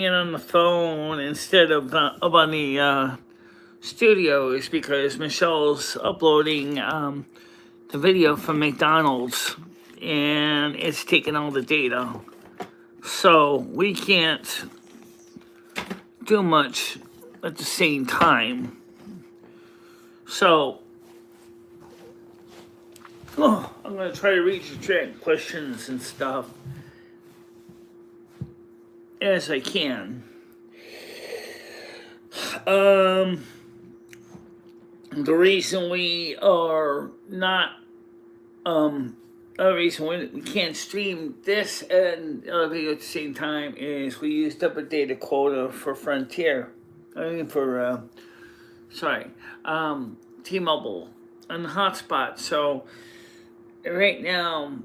on the phone instead of up on the studio is because Michelle's uploading the video from McDonald's, and it's taking all the data. So we can't do much at the same time. So I'm going to try to read your chat questions and stuff as I can. The reason we are not, the reason we can't stream this and the other video at the same time is we used up a data quota for Frontier. T-Mobile on the hotspot. So right now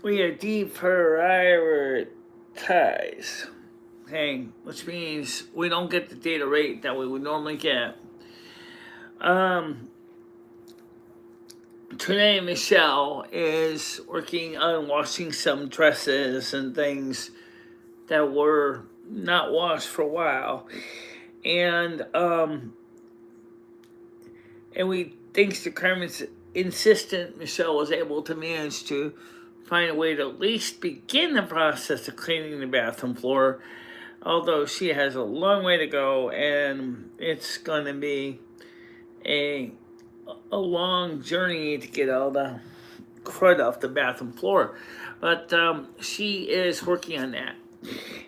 we are deprioritized. Okay, which means we don't get the data rate that we would normally get. Today, Michelle is working on washing some dresses and things that were not washed for a while, and we, thanks to Carmen's insistent, Michelle was able to manage to find a way to at least begin the process of cleaning the bathroom floor, although she has a long way to go, and it's going to be a long journey to get all the crud off the bathroom floor. But she is working on that.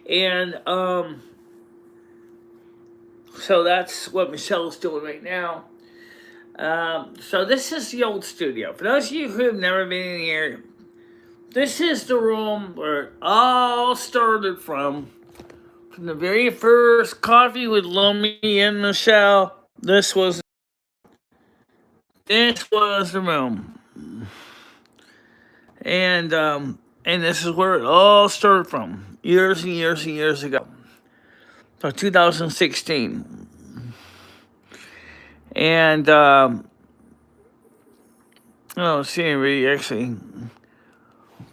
And so that's what Michelle's doing right now. So this is the old studio. For those of you who have never been in here, this is the room where it all started from the very first coffee with Lumi and Michelle. This was the room, and this is where it all started from, years and years and years ago. So 2016, and see anybody actually.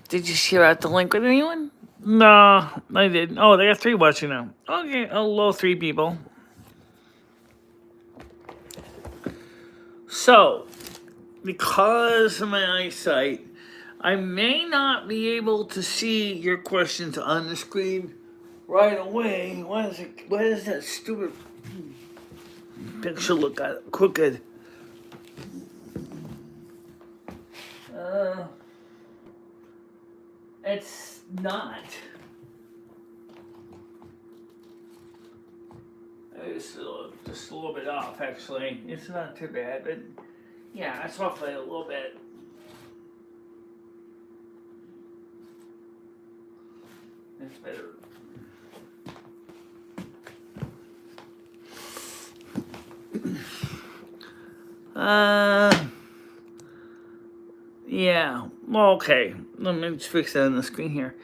Did you share out the link with anyone? No, I didn't. Oh, they got 3 watching now. Okay, a low 3 people. So, because of my eyesight, I may not be able to see your questions on the screen right away. Why does that stupid picture look crooked? It's not. It's just a little bit off, actually. It's not too bad, but yeah, it's roughly a little bit. It's better. Yeah. Well, okay. Let me just fix that on the screen here.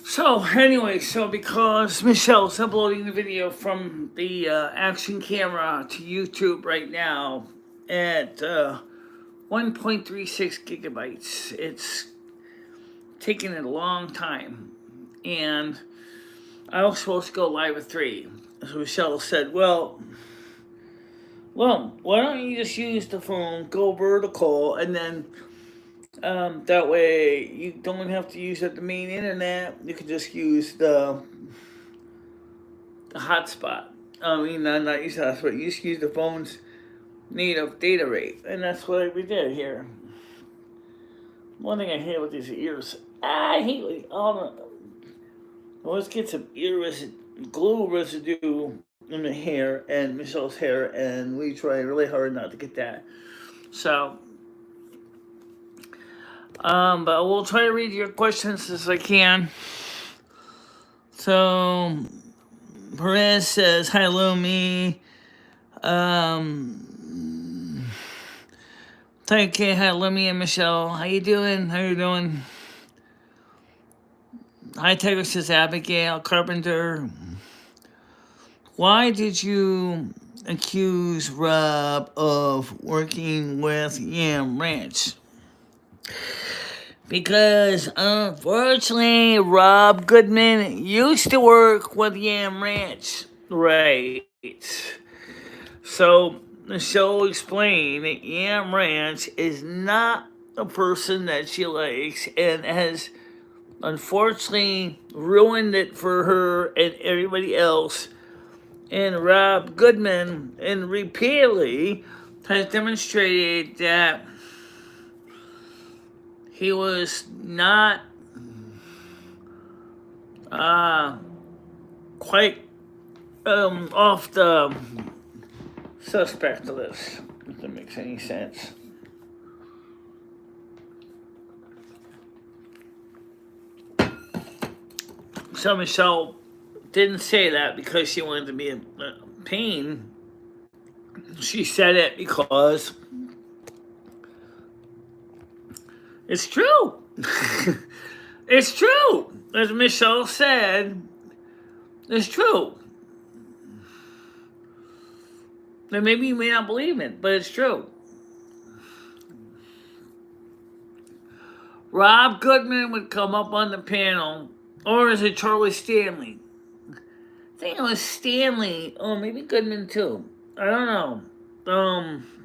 So, anyway, because Michelle's uploading the video from the action camera to YouTube right now at 1.36 gigabytes, it's taking a long time. And I was supposed to go live at 3. So Michelle said, well, why don't you just use the phone, go vertical, and then that way you don't have to use the main internet. You can just use the hotspot. Not use the hotspot. You just use the phone's native data rate, and that's what we did here. One thing I hate with these ears, I hate let's get some glue residue in the hair and Michelle's hair, and we try really hard not to get that. So, but we'll try to read your questions as I can. So, Perez says, hi, Lumi. Okay, hi, Lumi and Michelle. How you doing? Hi, Tiger says, Abigail Carpenter. Why did you accuse Rob of working with Yam Ranch? Because unfortunately, Rob Goodman used to work with Yam Ranch. Right. So the show explained that Yam Ranch is not a person that she likes and has unfortunately ruined it for her and everybody else. And Rob Goodman, and repeatedly, has demonstrated that he was not quite off the suspect list, if that makes any sense. So Michelle didn't say that because she wanted to be in pain. She said it because it's true. It's true. As Michelle said, it's true. And maybe you may not believe it, but it's true. Rob Goodman would come up on the panel, or is it Charlie Stanley? I think it was Stanley, or maybe Goodman too. I don't know.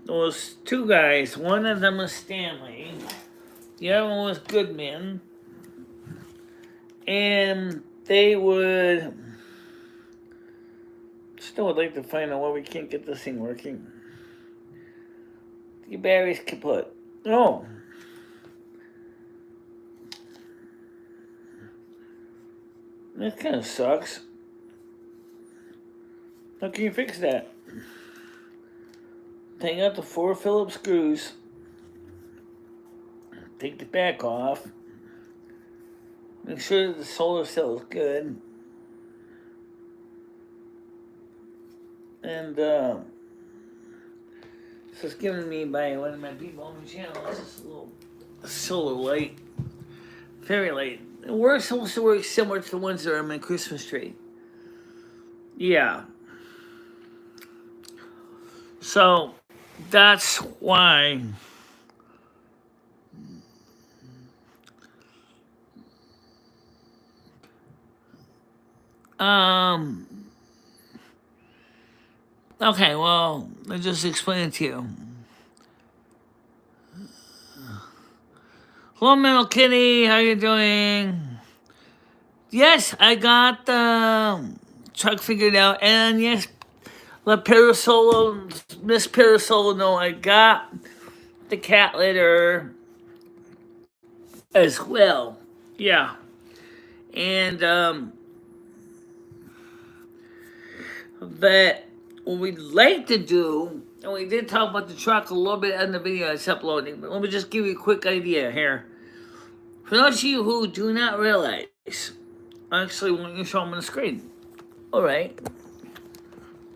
There was two guys. One of them was Stanley. The other one was Goodman. And they would... Still would like to find out why we can't get this thing working. The battery's kaput. Oh. That kind of sucks. How can you fix that? Take out the 4 Phillips screws. Take the back off. Make sure that the solar cell is good. And this was given me by one of my people on the channel. This is a little solar light. Fairy light. It works, also works similar to the ones that are on my Christmas tree. Yeah. So that's why okay, well, I'll just explain it to you. Hello, Metal Kitty, how you doing? Yes, I got the truck figured out, and yes, let Parasolo, Miss Parasolo know I got the cat litter as well. Yeah. And that what we'd like to do, and we did talk about the truck a little bit in the video that's uploading, but let me just give you a quick idea here. For those of you who do not realize, I actually want you to show them on the screen. Alright.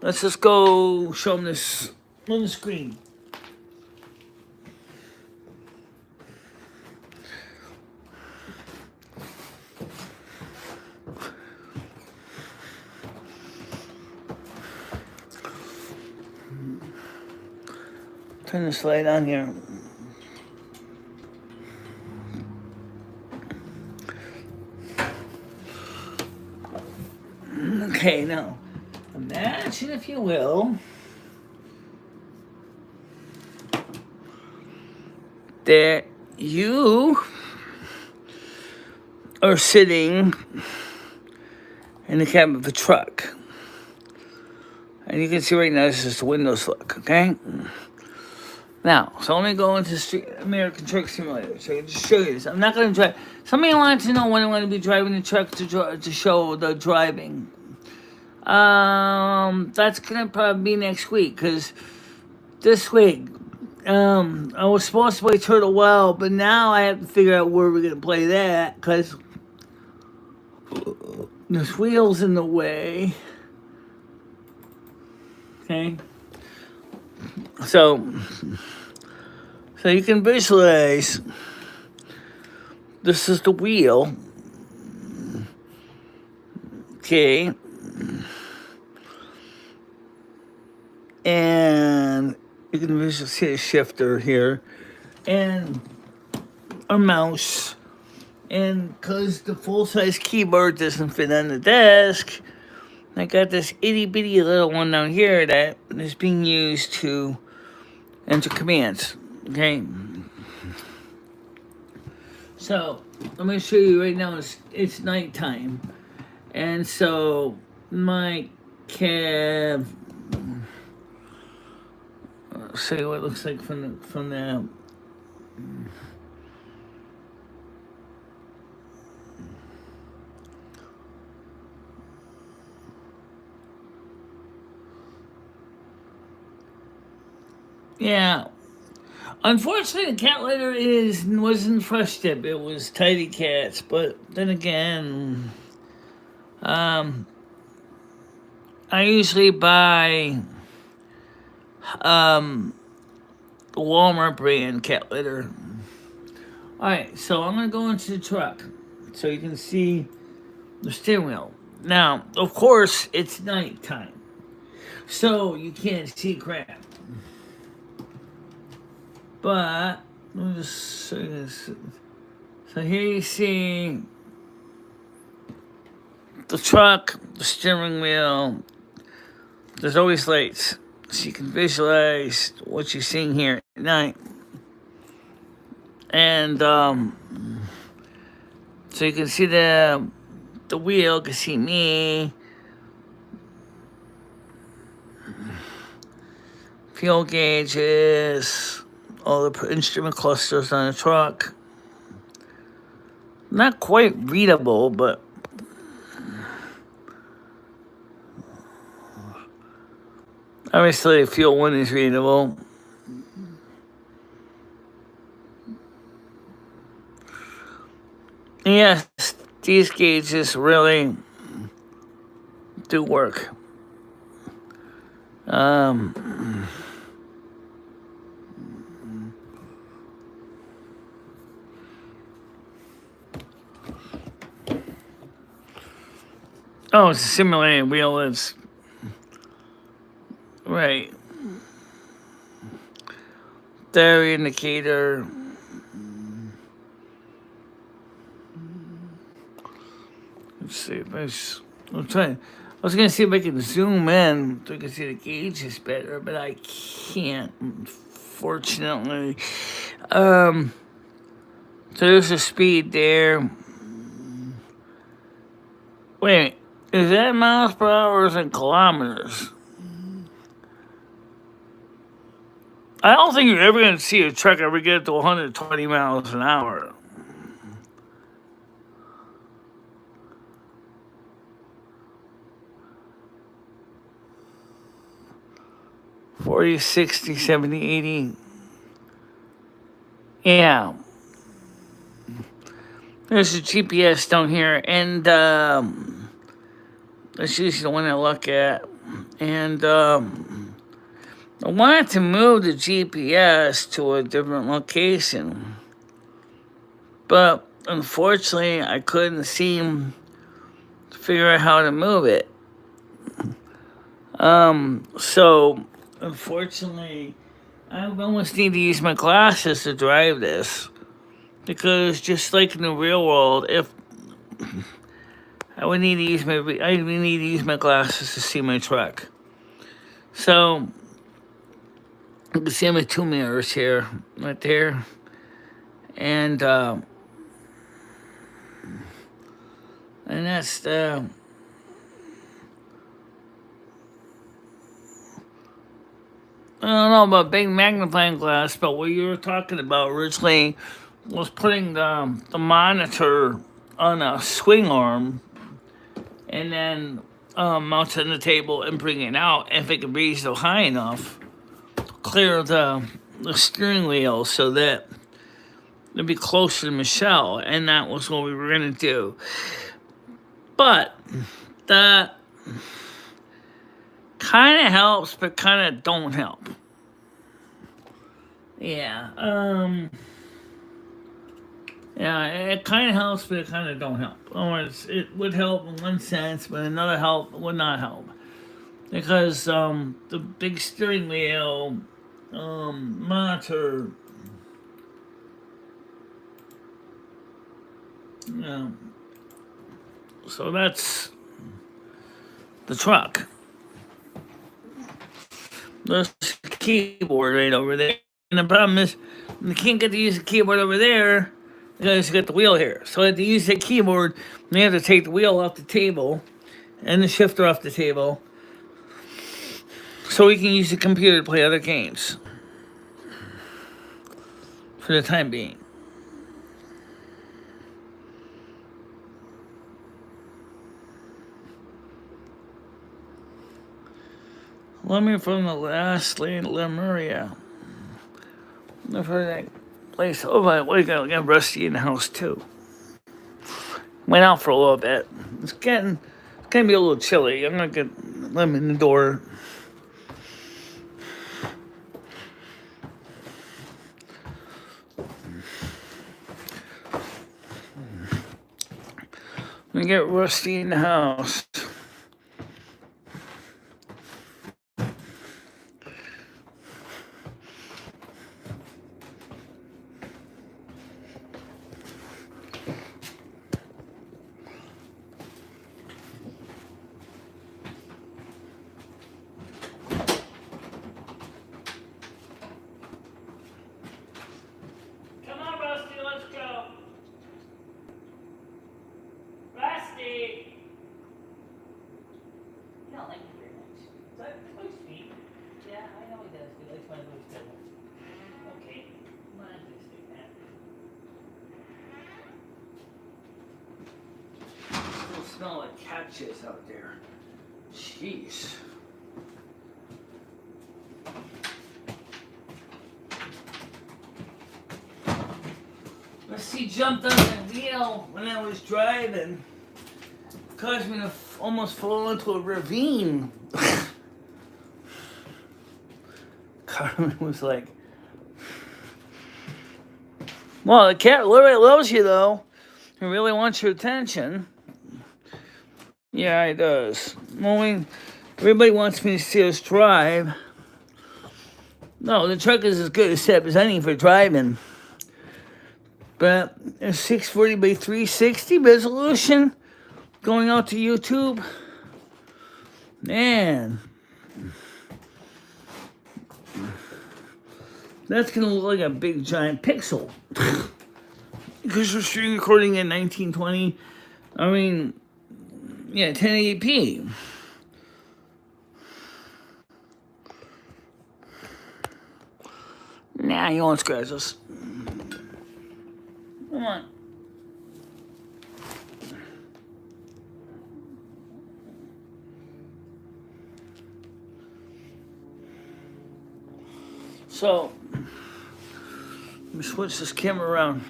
Let's just go show them this on the screen. Turn this light on here. Okay, now, imagine, if you will, that you are sitting in the cab of a truck. And you can see right now, this is the windows look, okay? Now, so let me go into Street American Truck Simulator so I can just show you this. I'm not going to drive. Somebody wanted to know when I'm going to be driving the truck to show the driving. That's going to probably be next week, because this week, I was supposed to play Turtle Well, but now I have to figure out where we're going to play that, because there's wheels in the way. Okay? So you can visualize, this is the wheel, okay, and you can visually see a shifter here, and a mouse, And because the full-size keyboard doesn't fit on the desk, I got this itty-bitty little one down here that is being used to enter commands. Okay? So, let me show you right now, it's nighttime. And so, my cab... show you what it looks like from the yeah. Unfortunately, the cat litter wasn't fresh tip. It was Tidy Cats. But then again, I usually buy the Walmart brand cat litter. All right, so I'm gonna go into the truck so you can see the steering wheel. Now, of course, it's nighttime, so you can't see crap. But let me just show you this. So here you see the truck, the steering wheel. There's always lights, so you can visualize what you're seeing here at night. And so you can see the wheel, you can see me, fuel gauges, all the instrument clusters on the truck. Not quite readable, but obviously the fuel one is readable. Yes, these gauges really do work. Oh, it's a simulated wheel. It's right. Dairy indicator. Let's see if I'm trying. I was gonna see if I can zoom in so I can see the gauges better, but I can't, unfortunately. So there's a speed there. Wait, is that miles per hour or is it kilometers? I don't think you're ever gonna see a truck ever get to 120 miles an hour. 40, 60, 70, 80. Yeah. There's a GPS down here, and that's usually the one I look at. And I wanted to move the GPS to a different location, but unfortunately, I couldn't seem to figure out how to move it. So unfortunately, I almost need to use my glasses to drive this, because just like in the real world, if I would need to use my glasses to see my truck. So you can see my two mirrors here, right there, and that's the. I don't know about big magnifying glass, but what you were talking about originally was putting the monitor on a swing arm and then mount it on the table and bring it out. If it could reach so high enough, clear the steering wheel so that it'd be closer to Michelle, and that was what we were gonna do. But that kind of helps, but kind of don't help. Yeah. Yeah, it kind of helps, but it kind of don't help. Or it would help in one sense, but another help would not help. Because the big steering wheel monitor Yeah. So that's the truck. There's a keyboard right over there. And the problem is, you can't get to use the keyboard over there because you got the wheel here. So I have to use the keyboard, and you have to take the wheel off the table and the shifter off the table so we can use the computer to play other games for the time being. Lumi from the last lane, Lemuria. I've heard that place. Oh, by the way, got Rusty in the house too. Went out for a little bit. It's gonna be a little chilly. I'm gonna let him in the door. I'm gonna get Rusty in the house. Come on, Rusty, let's go. Rusty! You don't like me very much. Is that Toy Street? Yeah, I know he does. He likes my little table. Okay, come on, just stick that. Still smell like cat shit out there. Jeez. He jumped on the wheel when I was driving. Caused me to almost fall into a ravine. Carmen was like, well, the cat really loves you, though. He really wants your attention. Yeah, he does. Well, everybody wants me to see us drive. No, the truck is as good a setup as any for driving. But a 640 by 360 resolution going out to YouTube. Man. That's going to look like a big giant pixel. Because we're stream recording in 1920. I mean, yeah, 1080p. Nah, you won't scratch us. Come on. So, let me switch this camera around.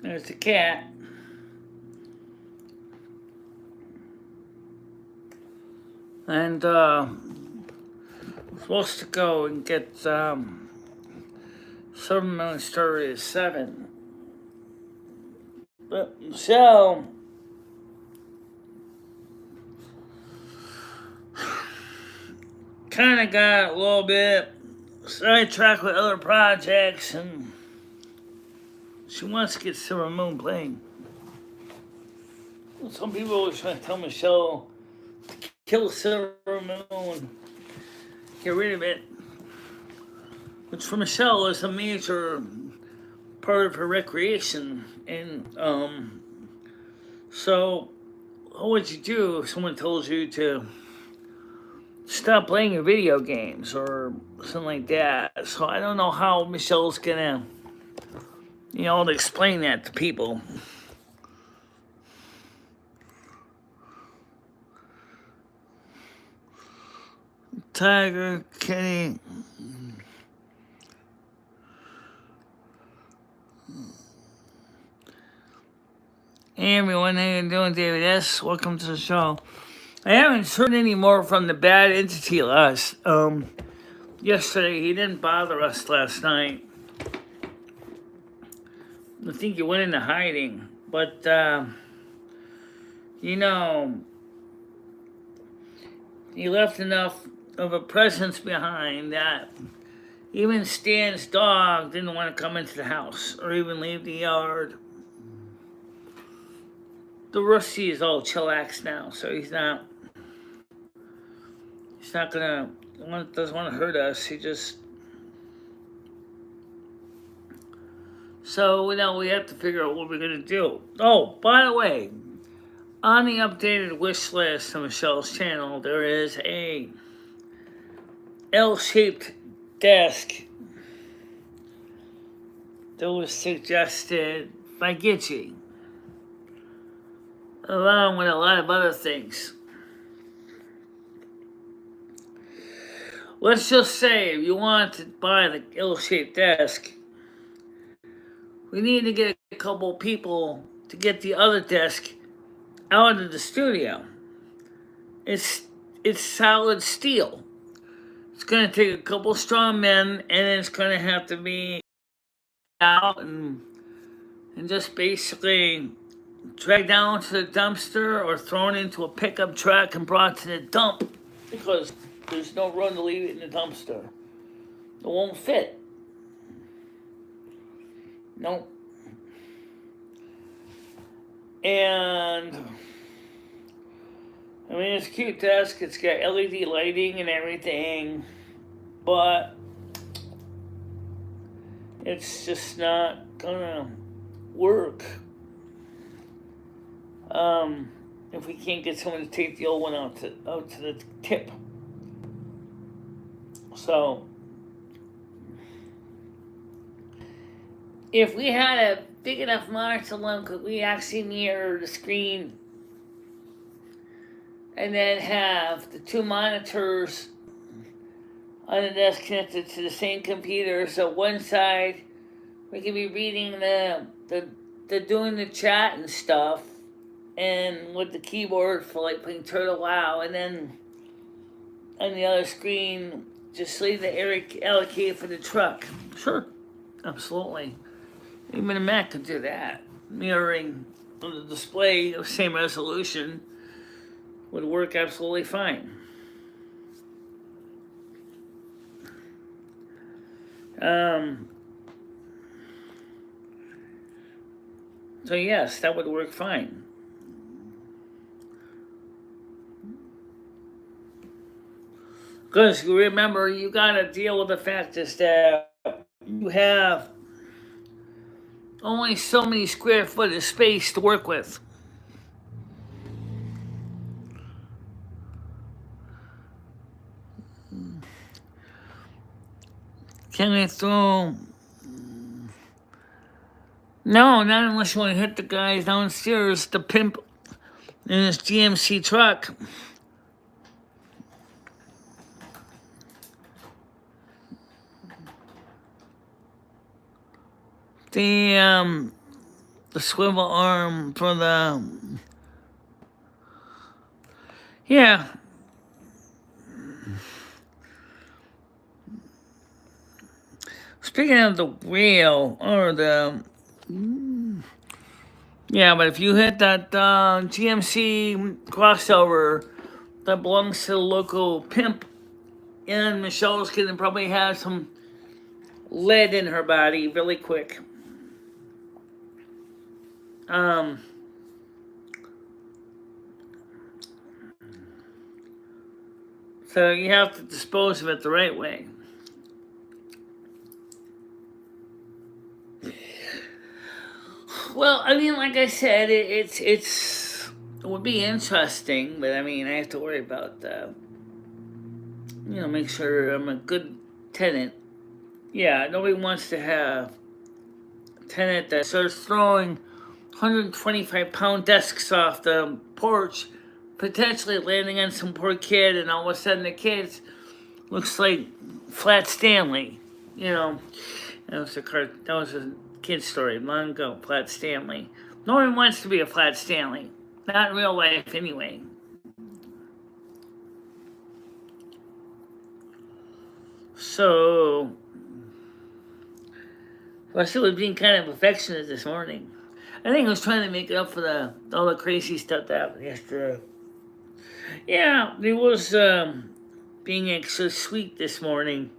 There's the cat. And supposed to go and get 7 minutes started at 7. But so kind of got a little bit sidetracked with other projects, and she wants to get Silver Moon playing. Some people are trying to tell Michelle to kill Silver Moon, get rid of it, which for Michelle is a major part of her recreation. And so what would you do if someone told you to stop playing your video games or something like that? So I don't know how Michelle's gonna, explain that to people. Tiger, Kitty. Hey everyone, how you doing? David S. Welcome to the show. I haven't heard any more from the bad entity yesterday. He didn't bother us last night. I think he went into hiding. But, he left enough of a presence behind that even Stan's dog didn't want to come into the house or even leave the yard. The Rusty is all chillax now, so he's not gonna, doesn't want to hurt us. He just, so we have to figure out what we're gonna do. Oh, by the way, on the updated wish list on Michelle's channel, there is a L-shaped desk that was suggested by Gitchy, along with a lot of other things. Let's just say if you want to buy the L-shaped desk, we need to get a couple people to get the other desk out of the studio. It's solid steel. It's going to take a couple strong men, and it's going to have to be out and just basically dragged down to the dumpster or thrown into a pickup truck and brought to the dump, because there's no room to leave it in the dumpster. It won't fit. Nope. And I mean, it's a cute desk. It's got LED lighting and everything, but it's just not gonna work if we can't get someone to take the old one out to the tip. So if we had a big enough monitor one, could we actually mirror the screen and then have the two monitors on the desk connected to the same computer? So one side we could be reading the doing the chat and stuff, and with the keyboard for like playing Turtle Wow, and then on the other screen just leave the area allocated for the truck. Sure, absolutely. Even a Mac could do that. Mirroring on the display of same resolution would work absolutely fine. So yes, that would work fine. Because you remember, you gotta deal with the fact is that you have only so many square foot of space to work with. Can I throw? No, not unless you want to hit the guys downstairs, the pimp in his GMC truck. The swivel arm for the, yeah. Speaking of the wheel or the, yeah, but if you hit that GMC crossover that belongs to the local pimp, and Michelle's gonna probably have some lead in her body really quick. So you have to dispose of it the right way. Well, I mean, like I said, it would be interesting, but I mean, I have to worry about make sure I'm a good tenant. Yeah, nobody wants to have a tenant that starts throwing 125-pound desks off the porch, potentially landing on some poor kid, and all of a sudden the kid looks like Flat Stanley. That was a kid's story long ago. Flat Stanley. No one wants to be a Flat Stanley, not in real life anyway. So I still was being kind of affectionate this morning. I think I was trying to make up for all the crazy stuff that happened yesterday. Yeah, there was being extra sweet this morning.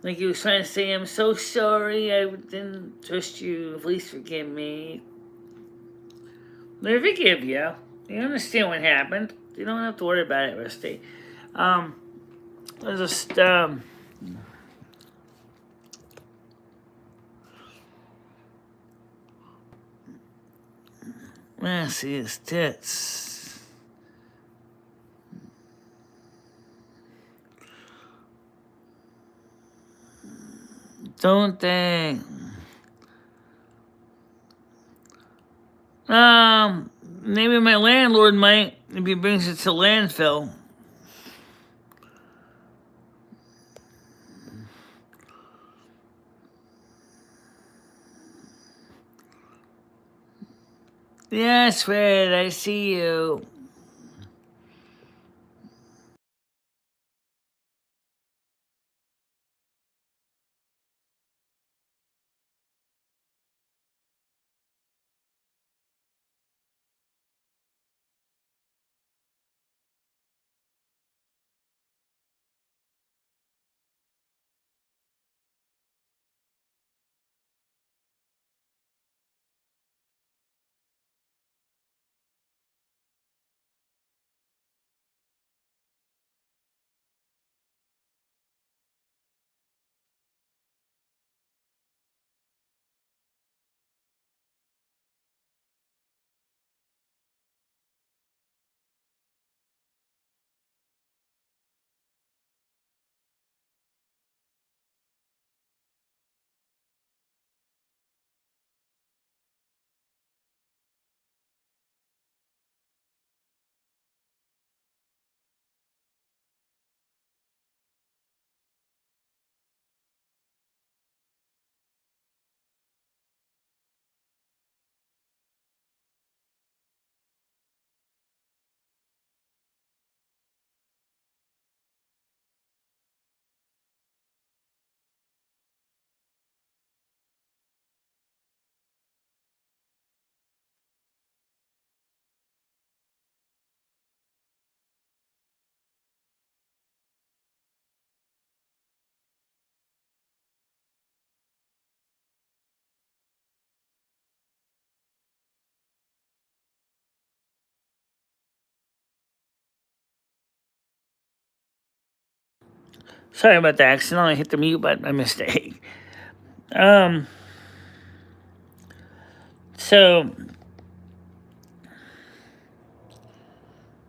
Like he was trying to say, I'm so sorry, I didn't trust you, please forgive me. They forgive you. You understand what happened. You don't have to worry about it, Rusty. I just, see his tits. Don't they? Maybe my landlord might if he brings it to landfill. Yes, Fred, I see you. Sorry about that. I accidentally hit the mute button by mistake. So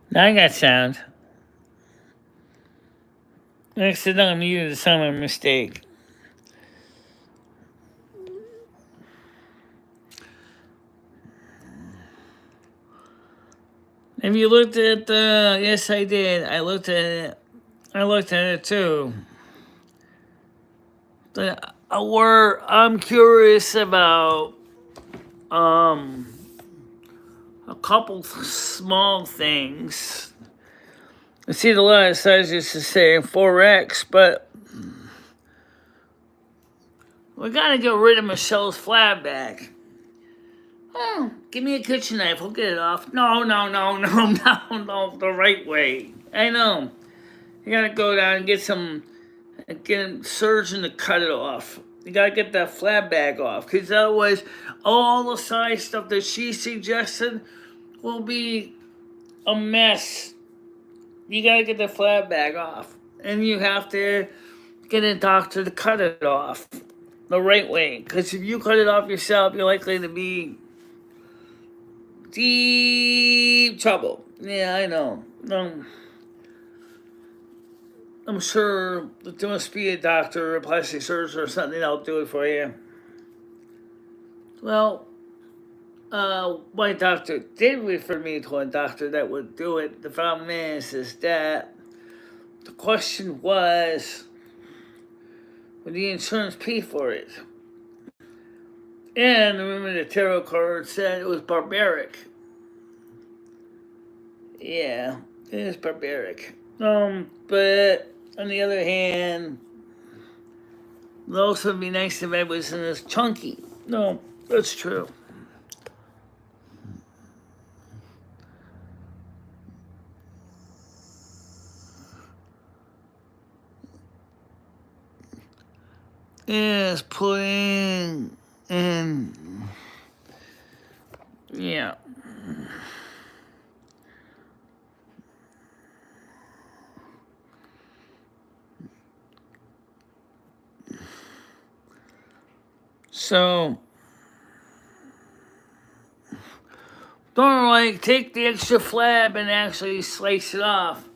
now I got sound. I accidentally muted the sound by mistake. Have you looked at the? Yes, I did. I looked at it. I looked at it too. I'm curious about a couple small things. I see a lot of sizes to say 4X, but we gotta get rid of Michelle's flat bag. Oh, give me a kitchen knife. We'll get it off. No, the right way. I know. You gotta go down and get a surgeon to cut it off. You gotta get that flat bag off, because otherwise, all the size stuff that she suggested will be a mess. You gotta get the flat bag off, and you have to get a doctor to cut it off the right way. Because if you cut it off yourself, you're likely to be deep trouble. Yeah, I know. I'm sure that there must be a doctor or a plastic surgeon or something that'll do it for you. Well, my doctor did refer me to a doctor that would do it. The problem is that the question was, would the insurance pay for it? And remember the tarot card said it was barbaric. Yeah, it is barbaric. But on the other hand, it would also be nice if I wasn't as chunky. No, that's true. is putting in, yeah. So, don't like take the extra flab and actually slice it off,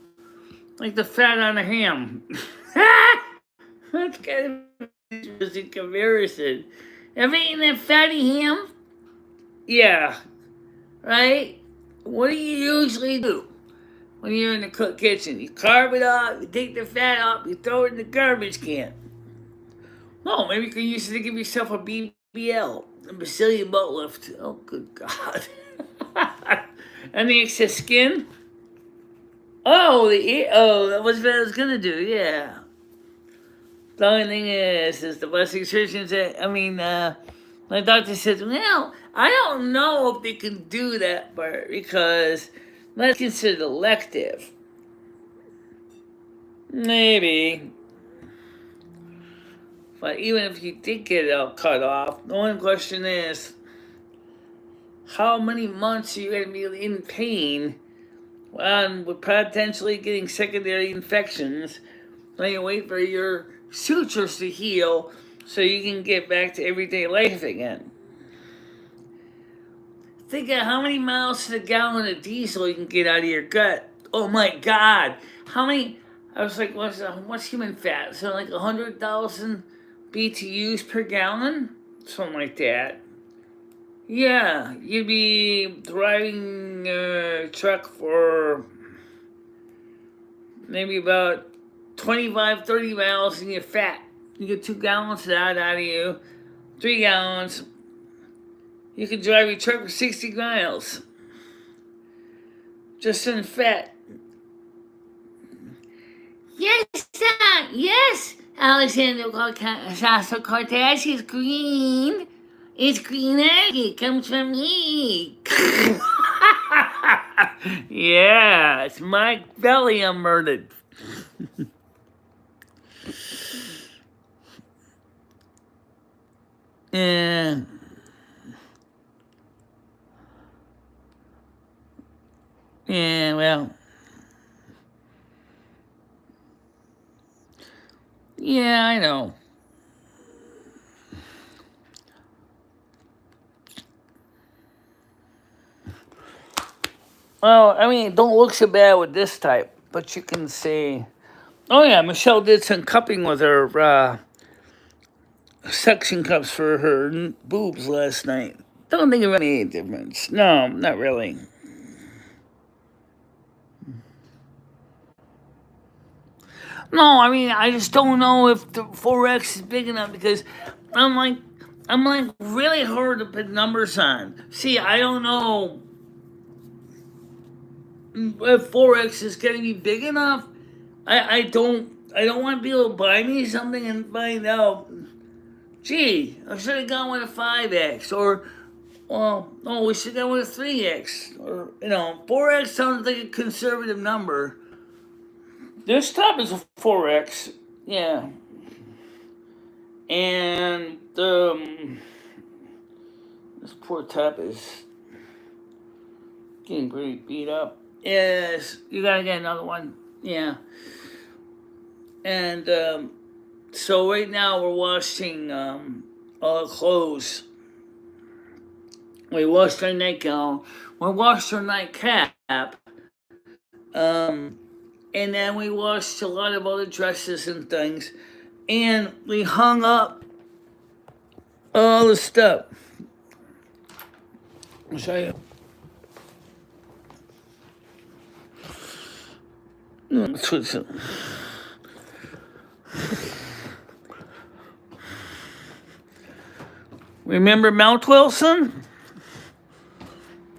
like the fat on a ham. That's kind of interesting comparison. Ever eaten that fatty ham? Yeah, right? What do you usually do when you're in the kitchen? You carve it up, you take the fat off, you throw it in the garbage can. No, maybe you can use it to give yourself a BBL, a Brazilian butt lift. Oh, good God. And the excess skin? Oh, that was what I was gonna do, yeah. The only thing is the plastic surgeons, my doctor said, well, I don't know if they can do that part because that's considered elective. Maybe. But even if you did get it all cut off, the only question is, how many months are you going to be in pain with potentially getting secondary infections when you wait for your sutures to heal so you can get back to everyday life again? Think of how many miles to the gallon of diesel you can get out of your gut. Oh my God. How many? I was like, what's human fat? So like 100,000 BTUs per gallon? Something like that. Yeah, you'd be driving a truck for maybe about 25, 30 miles and you're fat. You get 2 gallons of that out of you, 3 gallons. You can drive your truck for 60 miles. Just in fat. Yes, sir. Yes. Alexander Ocasio-Cortez is green. It's green energy. It comes from me. Yeah, it's my belly I'm murdered. Yeah. Yeah, well. Yeah, I know. Well, I mean, it don't look so bad with this type, but you can see. Oh yeah, Michelle did some cupping with her suction cups for her boobs last night. Don't think it made any difference. No, not really. No, I mean, I just don't know if the 4X is big enough because I'm like, really hard to put numbers on. See, I don't know if 4X is going to be big enough. I don't want to be able to buy me something and find out, gee, I should have gone with a 5X or, well, no, we should have gone with a 3X or, 4X sounds like a conservative number. This top is a 4X, yeah. And this poor top is getting pretty beat up. Yes, you gotta get another one. Yeah. And so right now we're washing all the clothes. We washed our nightgown. We washed our nightcap. And then we washed a lot of other dresses and things. And we hung up all the stuff. I'll show you. Remember Mount Wilson?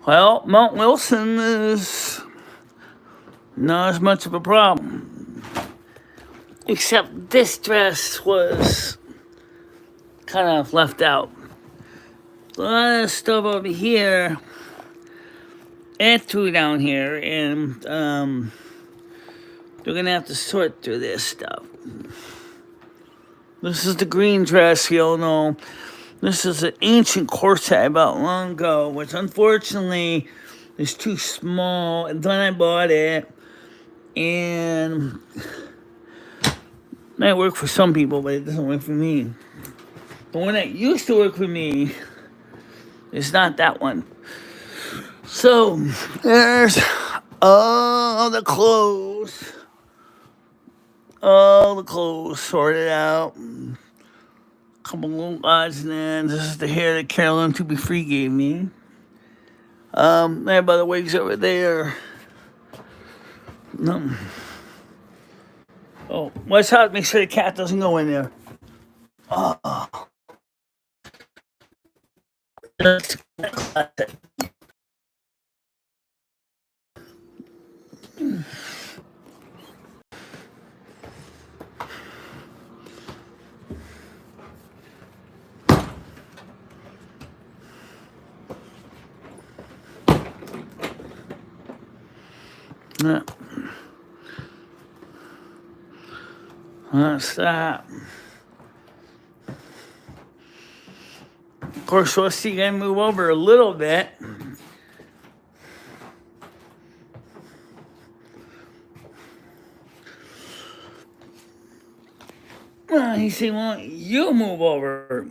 Well, Mount Wilson is not as much of a problem. Except this dress was kind of left out. A lot of stuff over here and through down here, and they're gonna have to sort through this stuff. This is the green dress, you'll know. This is an ancient corset I bought long ago, which unfortunately is too small. And then I bought it, and it might work for some people, but it doesn't work for me. The one that used to work for me is not that one. So there's all the clothes. All the clothes sorted out. Couple little odds and ends. This is the hair that Carolyn To Be Free gave me. I have other wigs over there. Oh, watch out! Make sure the cat doesn't go in there. Oh, that's classic. Yeah. That's that. Of course, we'll see you move over a little bit. He said, well, you move over.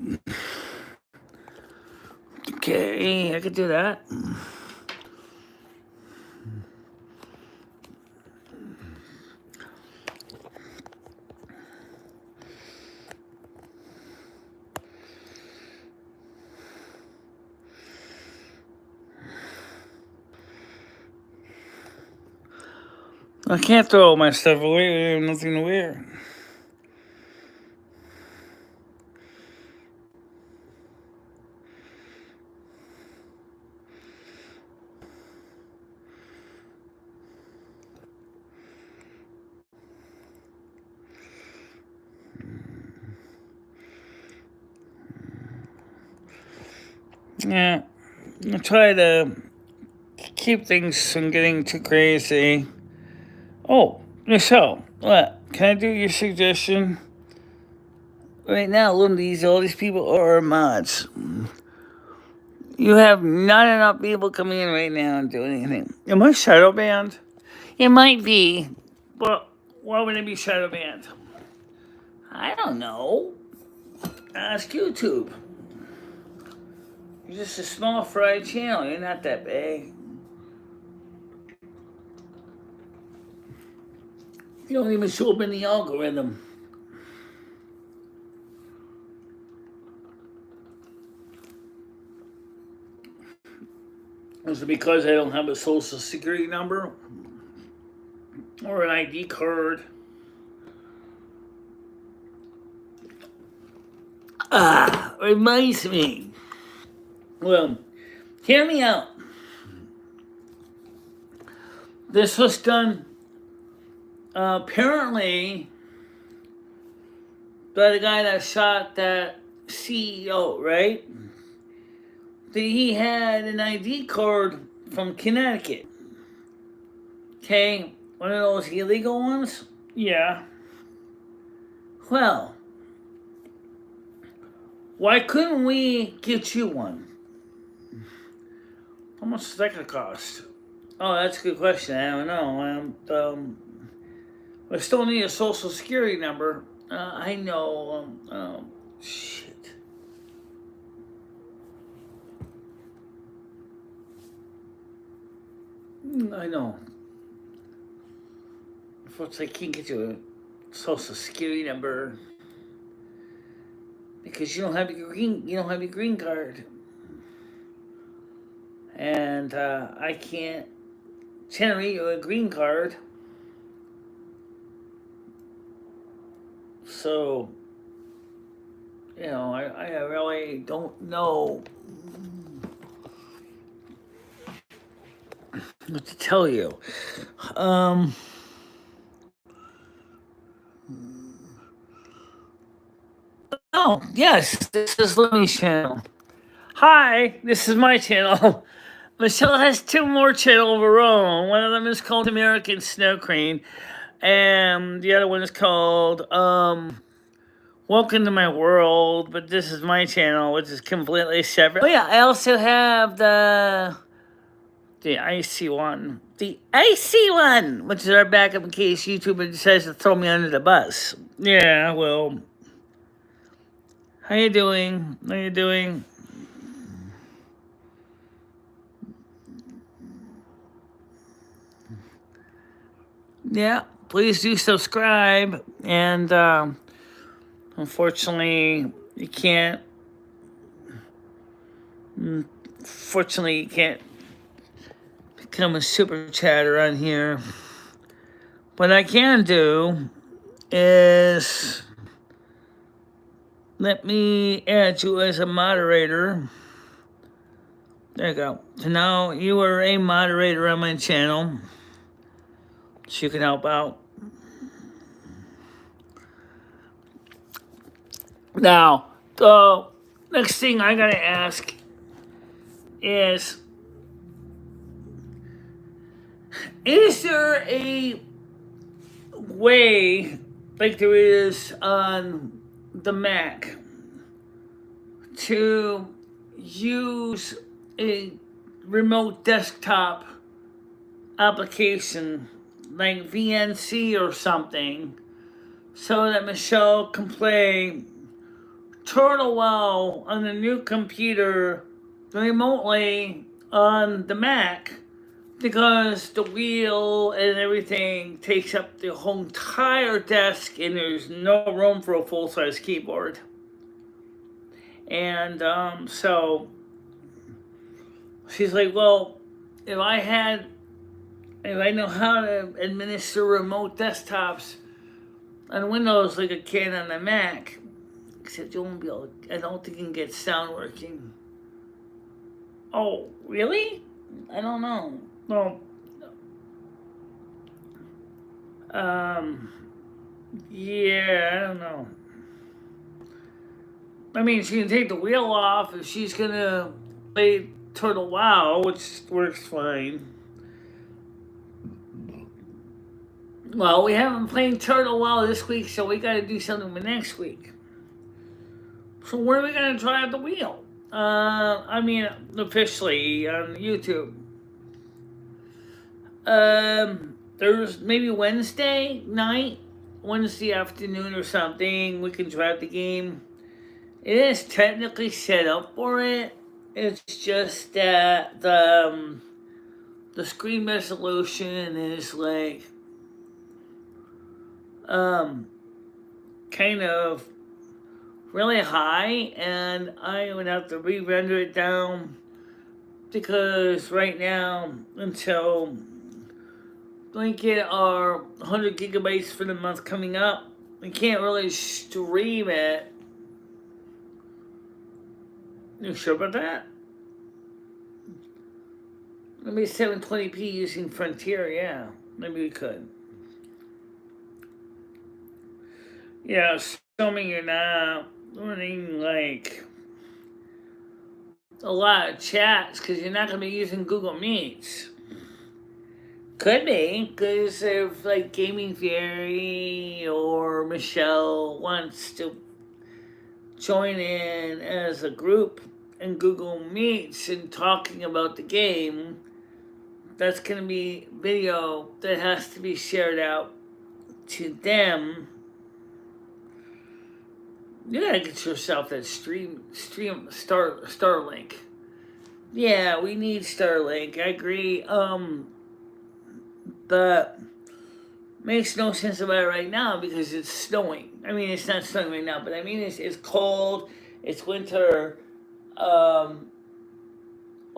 Okay, I could do that. I can't throw all my stuff away. I have nothing to wear. Yeah, I try to keep things from getting too crazy. Oh, Michelle, what? Can I do your suggestion? Right now, all these people are mods. You have not enough people coming in right now and doing anything. Am I shadow banned? It might be, but why would it be shadow banned? I don't know. Ask YouTube. You're just a small fried channel. You're not that big. You don't even show up in the algorithm. Is it because I don't have a social security number? Or an ID card? Reminds me. Well, hear me out. This was done apparently by the guy that shot that CEO, right? That he had an ID card from Connecticut. Okay, one of those illegal ones? Yeah. Well, why couldn't we get you one? How much is that gonna cost? Oh, that's a good question. I don't know. I still need a social security number. I know. Shit. I know. Unfortunately, I can't get you a social security number because you don't have your green card, and I can't generate you a green card. So, I really don't know what to tell you. Oh, yes, this is Lumi's channel. Hi, this is my channel. Michelle has two more channels of her own. One of them is called American Snow Crane, and the other one is called, welcome to my world, but this is my channel, which is completely separate. Oh yeah, I also have the icy one. The icy one, which is our backup in case YouTube decides to throw me under the bus. Yeah, well, how you doing? How you doing? Yeah, please do subscribe. And unfortunately, you can't. Fortunately, you can't become a super chatter on here. What I can do is let me add you as a moderator. There you go. So now you are a moderator on my channel, so you can help out. Now, the next thing I gotta ask is there a way, like there is on the Mac, to use a remote desktop application like VNC or something so that Michelle can play Turtle Wow on the new computer remotely on the Mac, because the wheel and everything takes up the whole entire desk and there's no room for a full-size keyboard. And so she's like, well, if I know how to administer remote desktops on Windows like I can on the Mac, except you won't be able to, I don't think you can get sound working. Oh, really? I don't know. Well, yeah, I don't know. I mean, she can take the wheel off if she's gonna play Turtle Wow, which works fine. Well, we haven't played Turtle Wow this week, so we gotta do something for next week. So where are we gonna try out the wheel? I mean, officially on YouTube. There's maybe Wednesday night, Wednesday afternoon or something, we can try out the game. It is technically set up for it. It's just that the screen resolution is like kind of really high, and I would have to re-render it down because right now, until we get our 100 gigabytes for the month coming up, we can't really stream it. You sure about that? Maybe 720p using Frontier, yeah. Maybe we could. Yeah, assuming you're not running like a lot of chats, because you're not going to be using Google Meets. Could be, because if like Gaming Fairy or Michelle wants to join in as a group in Google Meets and talking about the game, that's going to be video that has to be shared out to them. You gotta get yourself that Starlink. Yeah, we need Starlink. I agree. But makes no sense about it right now because it's snowing. I mean, it's not snowing right now, but I mean, it's cold. It's winter. What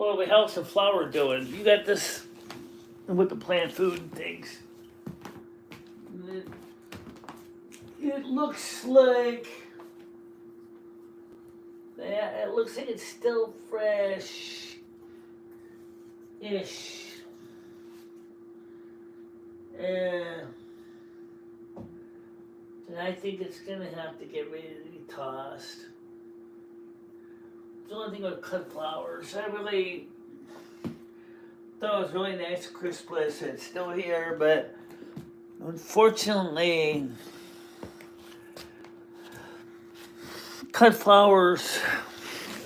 are the house and flower doing? You got this with the plant food and things. It looks like. Yeah, it looks like it's still fresh-ish. And I think it's gonna have to get ready to be tossed. The only thing with cut flowers, I really thought it was really nice Chris Bliss. It's still here, but unfortunately, cut flowers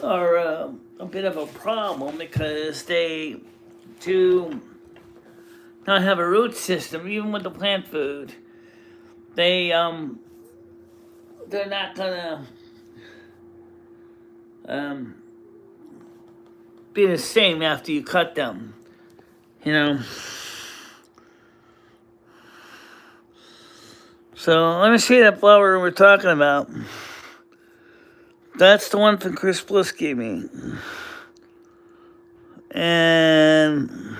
are a bit of a problem because they do not have a root system, even with the plant food. They're not gonna be the same after you cut them, you know. So let me see that flower we're talking about. That's the one from Chris Bliss gave me. And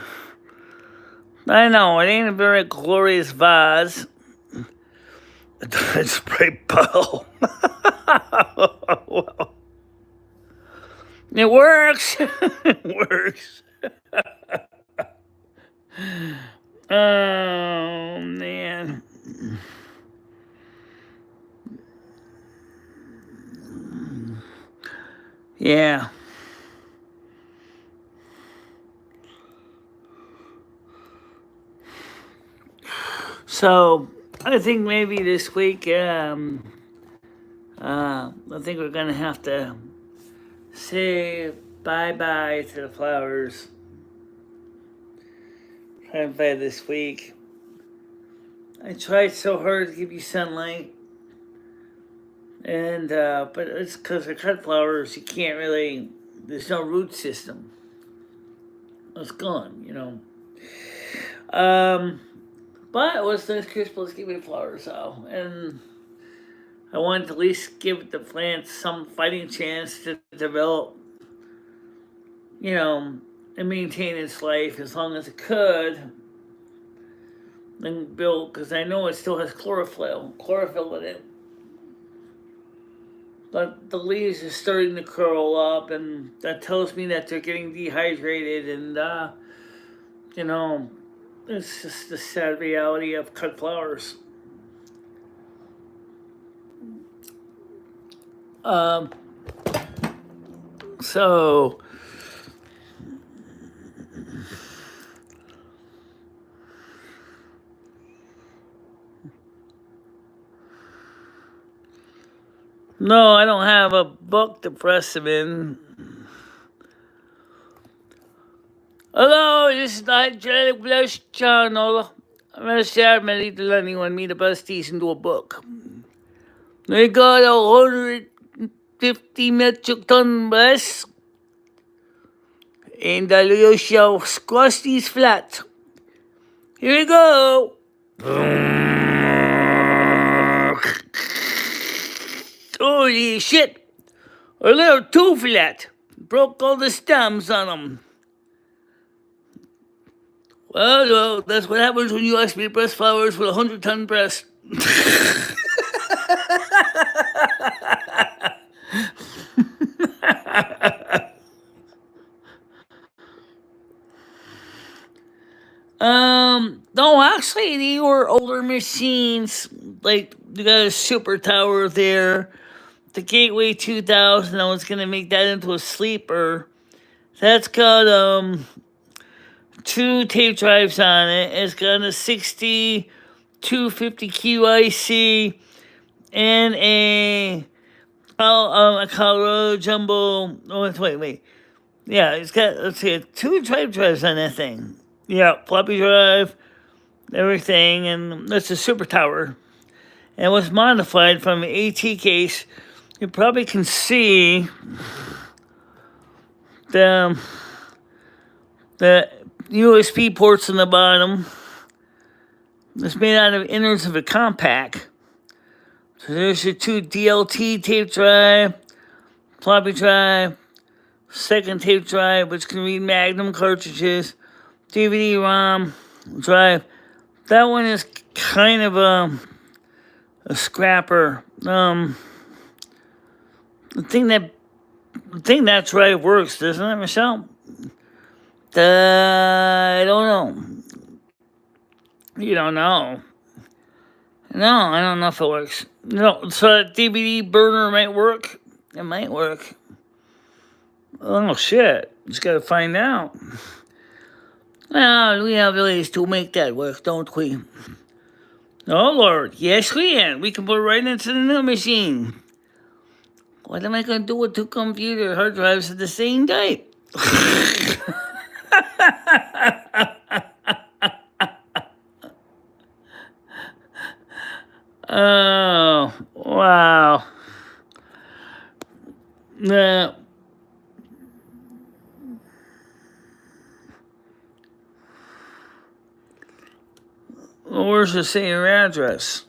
I know, it ain't a very glorious vase. It's bright bottle. Well, it works. It works. Oh, man. Yeah. So I think maybe this week, I think we're gonna have to say bye-bye to the flowers. By this week. I tried so hard to give you sunlight, and but it's because they're cut flowers. You can't really. There's no root system. It's gone, you know. But it was nice Christmas giving flowers out, and I wanted to at least give the plants some fighting chance to develop, you know, and maintain its life as long as it could. And build, because I know it still has chlorophyll in it. But the leaves are starting to curl up, and that tells me that they're getting dehydrated, and you know, it's just the sad reality of cut flowers. So no, I don't have a book to press them in. Hello, this is the Angelic Blush channel. I'm going to share my little learning on me the besties into a book. We got 150 metric ton breasts, and I shall squash these flat. Here we go. Holy shit! A little too flat. Broke all the stems on them. Well, that's what happens when you ask me to press flowers with 100-ton breast. No, actually, they were older machines. Like, you got a super tower there. The Gateway 2000, I was gonna make that into a sleeper. That's got, 2 tape drives on it. It's got a 60 250 QIC and a Colorado Jumbo. Oh, wait. Yeah, it's got, let's see, 2 tape drives on that thing. Yeah, floppy drive, everything, and that's a super tower. And it was modified from an AT case. You probably can see the USB ports on the bottom. It's made out of innards of a compact. So there's your 2 DLT tape drive, floppy drive, second tape drive, which can read Magnum cartridges, DVD-ROM drive. That one is kind of a scrapper. The thing that drive works, doesn't it, Michelle? I don't know. You don't know. No, I don't know if it works. No, so that DVD burner might work. It might work. Oh, shit. Just gotta find out. Well, we have ways to make that work, don't we? Oh, Lord. Yes, we can. We can put it right into the new machine. What am I going to do with two computer hard drives at the same time? Oh, wow. Now, where's the same address?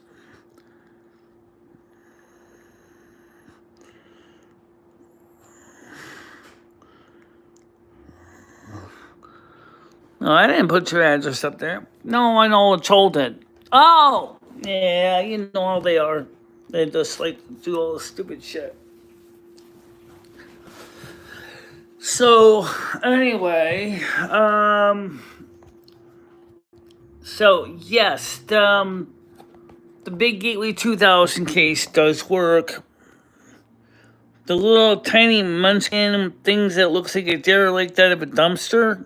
No, I didn't put your address up there. No, I know it's Holden. Oh, yeah, you know how they are. They just like do all the stupid shit. So, anyway, so yes, the big Gateway 2000 case does work. The little tiny munchkin things that looks like a derelict out of a dumpster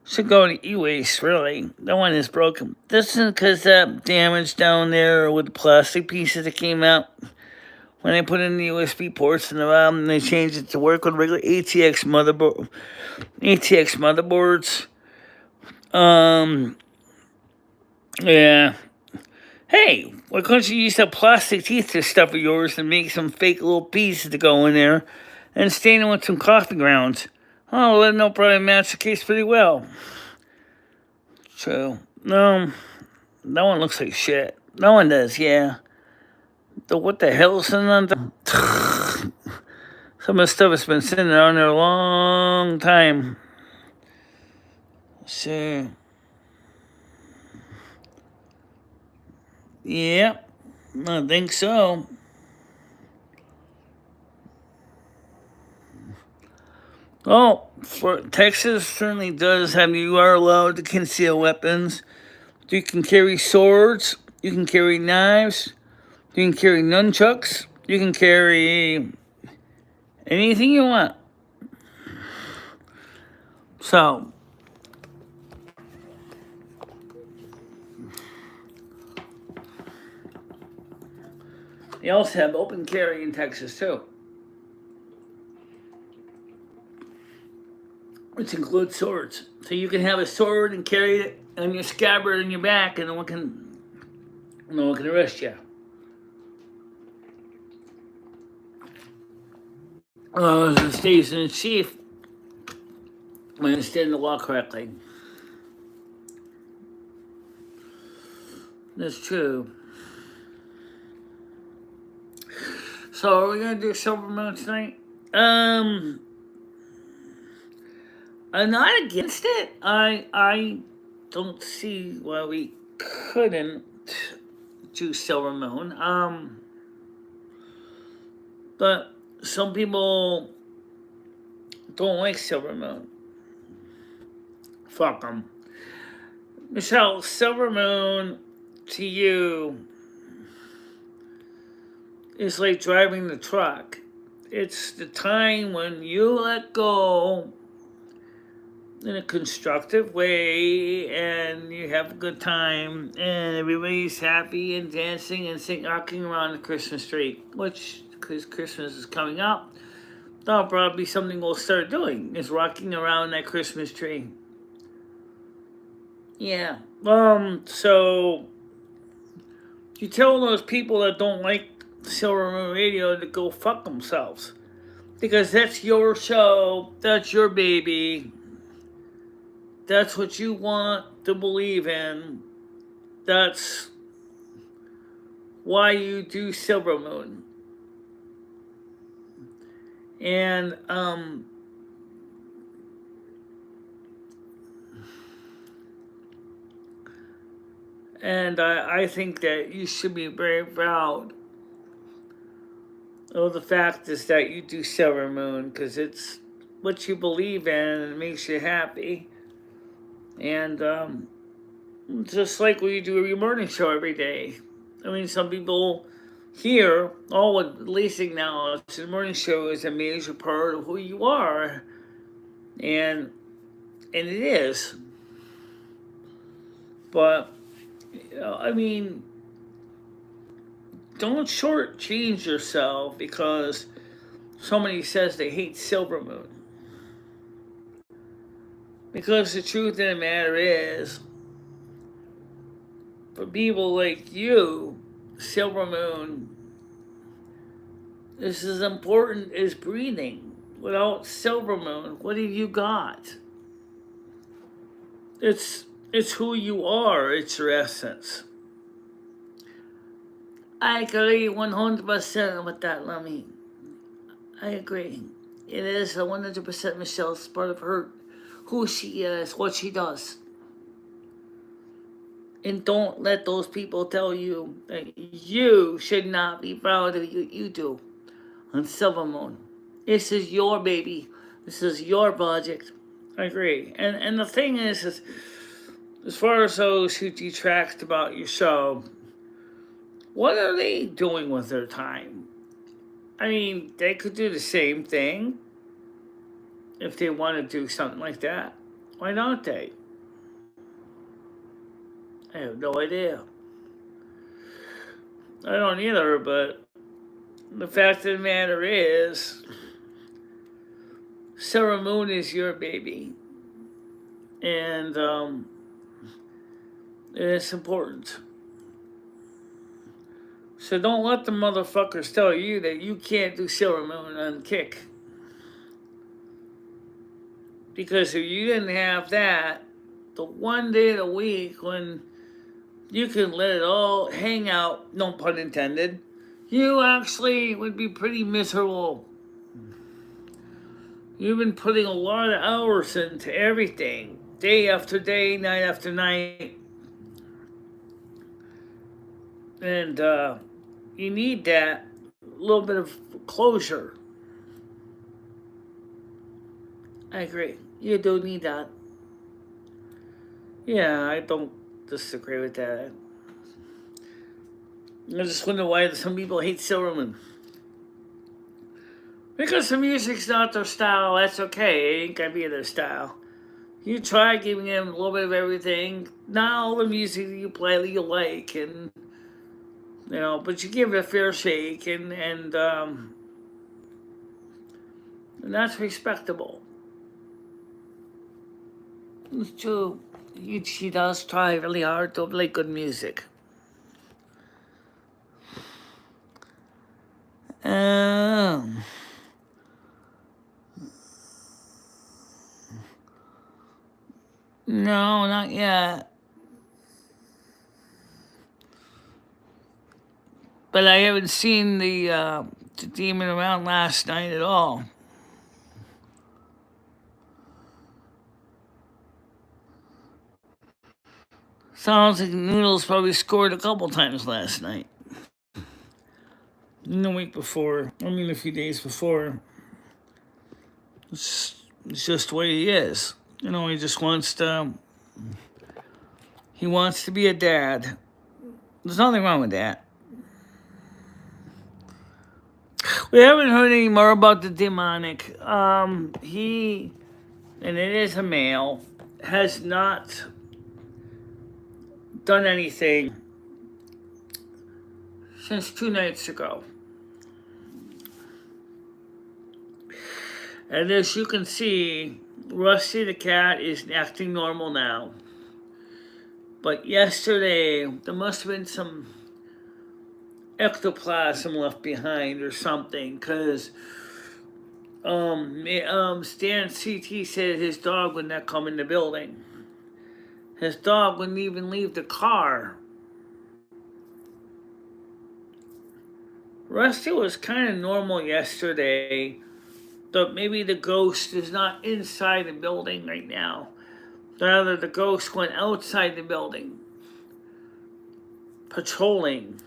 should go to e-waste, really. That one is broken. This is because that damage down there with the plastic pieces that came out when they put in the USB ports in the ROM and they changed it to work with regular ATX motherboards. Yeah. Hey, why couldn't you use that plastic teeth stuff of yours and make some fake little pieces to go in there and stain it with some coffee grounds? Oh, well, that'll probably match the case pretty well. So, no, that one looks like shit. That one does, yeah. What the hell is in on the... Some of the stuff has been sitting on there a long time. So, yeah, I think so. Oh, for Texas certainly does have you are allowed to conceal weapons. You can carry swords. You can carry knives. You can carry nunchucks. You can carry anything you want. So, they also have open carry in Texas too, which includes swords. So you can have a sword and carry it on your scabbard in your back, and no one can arrest you. As the station in chief, I understand the law correctly. That's true. So are we gonna do Silver Moon tonight? I'm not against it. I don't see why we couldn't do Silver Moon. But some people don't like Silver Moon. Fuck them. Michelle, Silver Moon to you is like driving the truck. It's the time when you let go in a constructive way and you have a good time and everybody's happy and dancing and rocking around the Christmas tree, which, because Christmas is coming up, that'll probably be something we'll start doing, is rocking around that Christmas tree. Yeah. So you tell those people that don't like Silver Moon Radio to go fuck themselves. Because that's your show, that's your baby, that's what you want to believe in, that's why you do Silver Moon. And, I think that you should be very proud of the fact is that you do Silver Moon, because it's what you believe in and it makes you happy. And just like when you do your morning show every day. I mean, some people here, all with leasing now, the morning show is a major part of who you are. And it is. But, I mean, don't shortchange yourself, because somebody says they hate silver moon. Because the truth of the matter is, for people like you, silver moon is as important as breathing. Without silver moon, what have you got? It's who you are. It's your essence. I agree 100% with that, Lumi. I agree. It is 100% Michelle's part of her, who she is, what she does. And don't let those people tell you that you should not be proud of what you do on Silver Moon. This is your baby. This is your project. I agree. And the thing is as far as those who detract about your show, what are they doing with their time? I mean, they could do the same thing if they want to do something like that. Why don't they? I have no idea. I don't either, but the fact of the matter is, Sarah Moon is your baby. And it's important. So don't let the motherfuckers tell you that you can't do Silver Moon on Kick. Because if you didn't have that, the one day of the week when you can let it all hang out, no pun intended, you actually would be pretty miserable. You've been putting a lot of hours into everything, day after day, night after night. And you need that little bit of closure. I agree. You do need that. Yeah, I don't disagree with that. I just wonder why some people hate Silverman. Because the music's not their style, that's okay. It ain't gonna be their style. You try giving them a little bit of everything. Not all the music that you play that you like, and but you give it a fair shake, and that's respectable. It's true. She does try really hard to play good music. No, not yet. But I haven't seen the demon around last night at all. Sounds like Noodles probably scored a couple times last night. The week before, a few days before. It's just the way he is. He just wants to. He wants to be a dad. There's nothing wrong with that. We haven't heard any more about the demonic. He, and it is a male, has not done anything since 2 nights ago. And as you can see, Rusty the cat is acting normal now. But yesterday, there must have been some ectoplasm left behind or something, because Stan CT said his dog would not come in the building. His dog wouldn't even leave the car. Rusty was kind of normal yesterday, but maybe the ghost is not inside the building right now. Rather, the ghost went outside the building, patrolling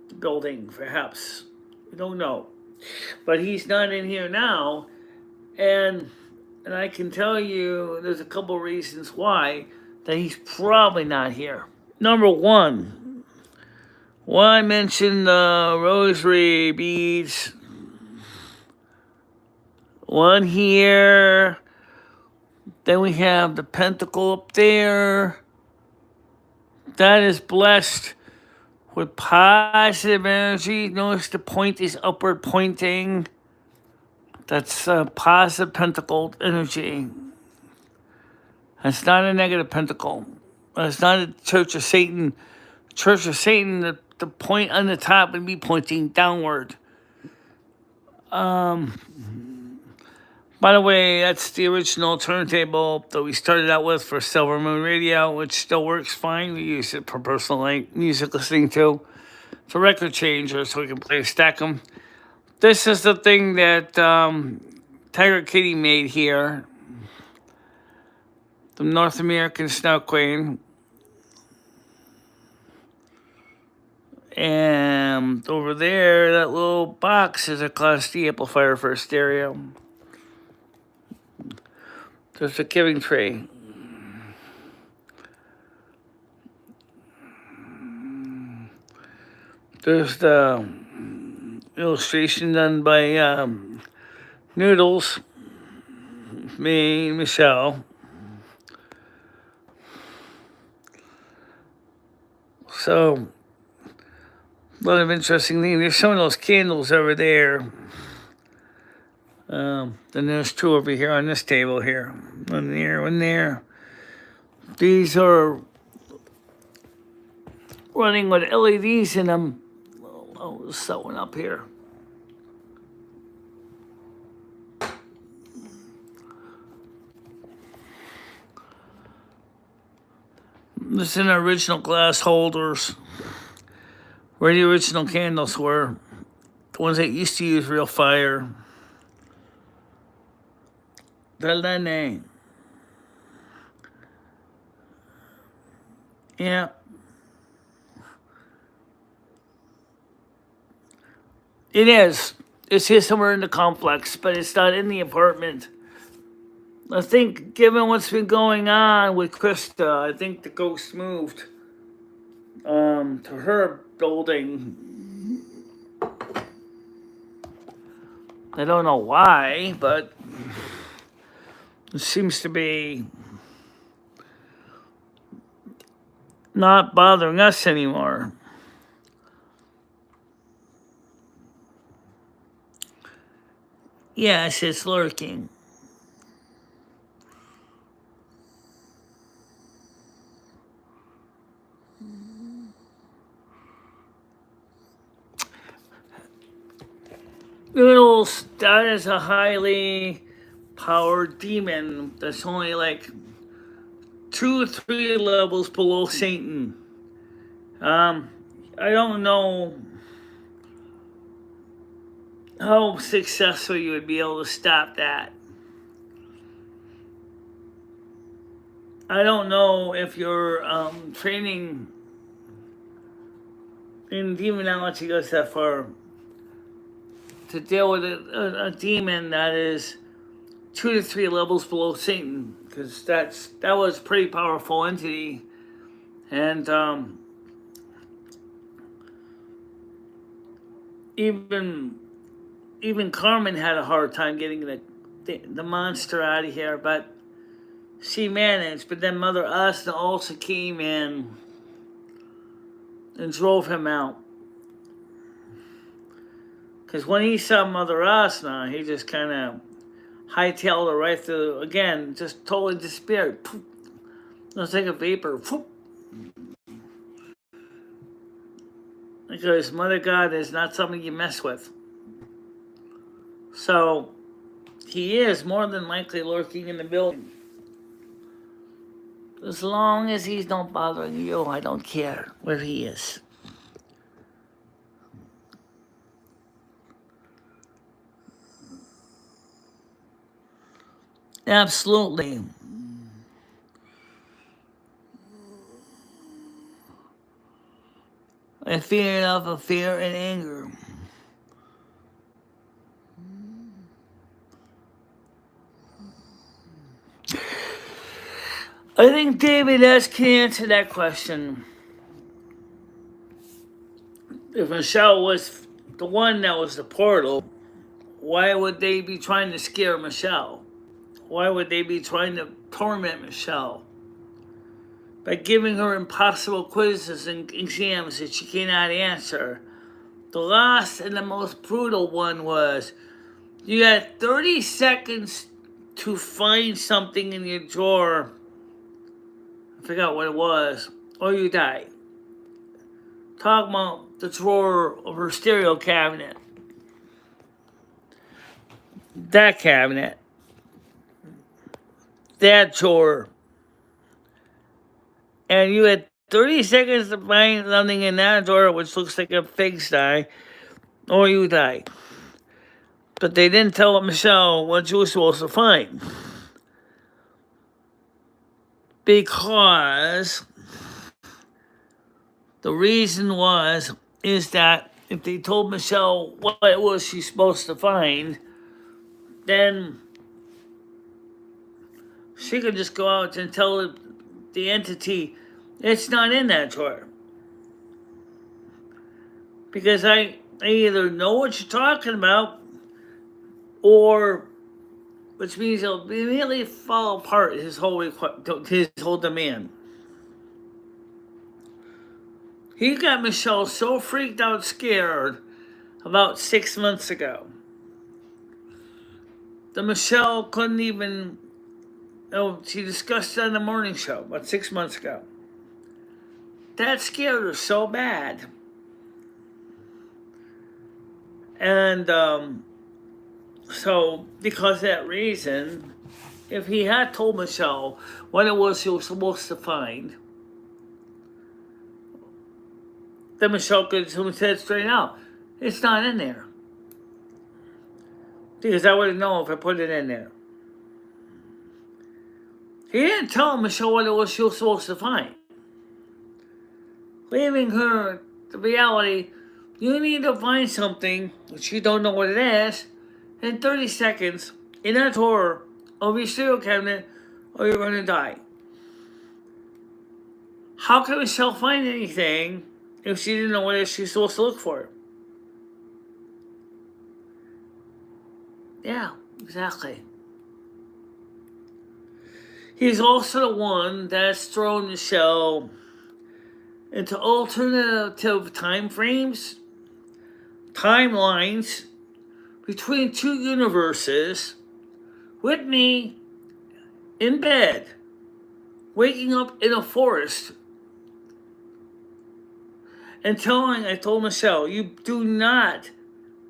the building, perhaps. We don't know. But he's not in here now, and I can tell you there's a couple reasons why that he's probably not here. Number one, I mentioned the rosary beads. One here. Then we have the pentacle up there. That is blessed with positive energy. Notice the point is upward pointing. That's a positive pentacle energy. It's not a negative pentacle. It's not a Church of Satan. Church of Satan, the point on the top would be pointing downward. By the way, that's the original turntable that we started out with for Silver Moon Radio, which still works fine. We use it for personal music listening to. It's a record changer, so we can play stack them. This is the thing that Tiger Kitty made here. The North American Snow Queen. And over there, that little box is a Class D amplifier for a stereo. There's a giving tray. There's the illustration done by Noodles, me, Michelle. So, a lot of interesting things. There's some of those candles over there. Then there's two over here on this table here. One there, one there. These are running with LEDs in them. Oh, there's that one up here. This is in original glass holders where the original candles were. The ones that used to use real fire. The yeah. It is. It's here somewhere in the complex, but it's not in the apartment. I think, given what's been going on with Krista, I think the ghost moved to her building. I don't know why, but it seems to be not bothering us anymore. Yes, it's lurking. Noodles, that is a highly powered demon that's only like 2 or 3 levels below Satan. I don't know how successful you would be able to stop that. I don't know if your training in demonology goes that far to deal with a demon that is 2 to 3 levels below Satan, because that was a pretty powerful entity, and even Carmen had a hard time getting the monster out of here, but she managed. But then Mother Asta also came in and drove him out. Because when he saw Mother Asna, he just kind of hightailed her right through, again, just totally disappeared. It was like a vapor. Because Mother God is not something you mess with. So, he is more than likely lurking in the building. As long as he's not bothering you, I don't care where he is. Absolutely. A fear of fear and anger. I think David S. can answer that question. If Michelle was the one that was the portal, why would they be trying to scare Michelle? Why would they be trying to torment Michelle? By giving her impossible quizzes and exams that she cannot answer. The last and the most brutal one was You got 30 seconds to find something in your drawer. I forgot what it was. Or you die. Talking about the drawer of her stereo cabinet. That cabinet. That drawer. And you had 30 seconds to find something in that drawer which looks like a pigsty. Or you die. But they didn't tell Michelle what you were supposed to find. Because the reason is that if they told Michelle what it was she's supposed to find, then she could just go out and tell the entity it's not in that drawer. Because I either know what you're talking about, or which means it'll immediately fall apart his whole demand. He got Michelle so freaked out, scared, about 6 months ago. The Michelle couldn't even, she discussed it on the morning show about 6 months ago. That scared her so bad. And so, because of that reason, if he had told Michelle what it was he was supposed to find, then Michelle could have said straight out, it's not in there. Because I wouldn't know if I put it in there. He didn't tell Michelle what it was she was supposed to find. Leaving her the reality, you need to find something which you don't know what it is in 30 seconds in that drawer of your stereo cabinet, or you're going to die. How can Michelle find anything if she didn't know what it is she's supposed to look for? Yeah, exactly. He's also the one that's thrown Michelle into alternative time frames, timelines between two universes, with me in bed, waking up in a forest, and I told Michelle, you do not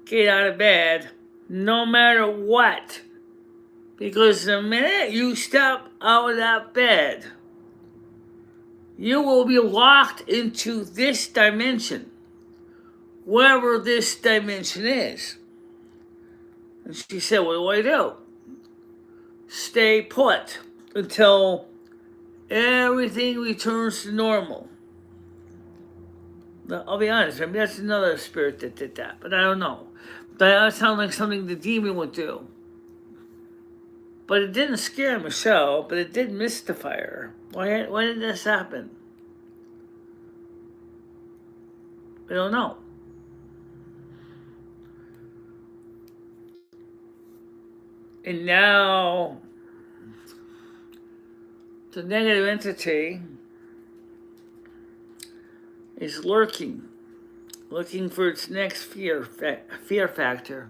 get out of bed no matter what. Because the minute you step out of that bed, you will be locked into this dimension, wherever this dimension is. And she said, what do I do? Stay put until everything returns to normal. I'll be honest, I mean, that's another spirit that did that, but I don't know. That sounds like something the demon would do. But it didn't scare Michelle, but it did mystify her. Why did this happen? I don't know. And now, the negative entity is looking for its next fear factor.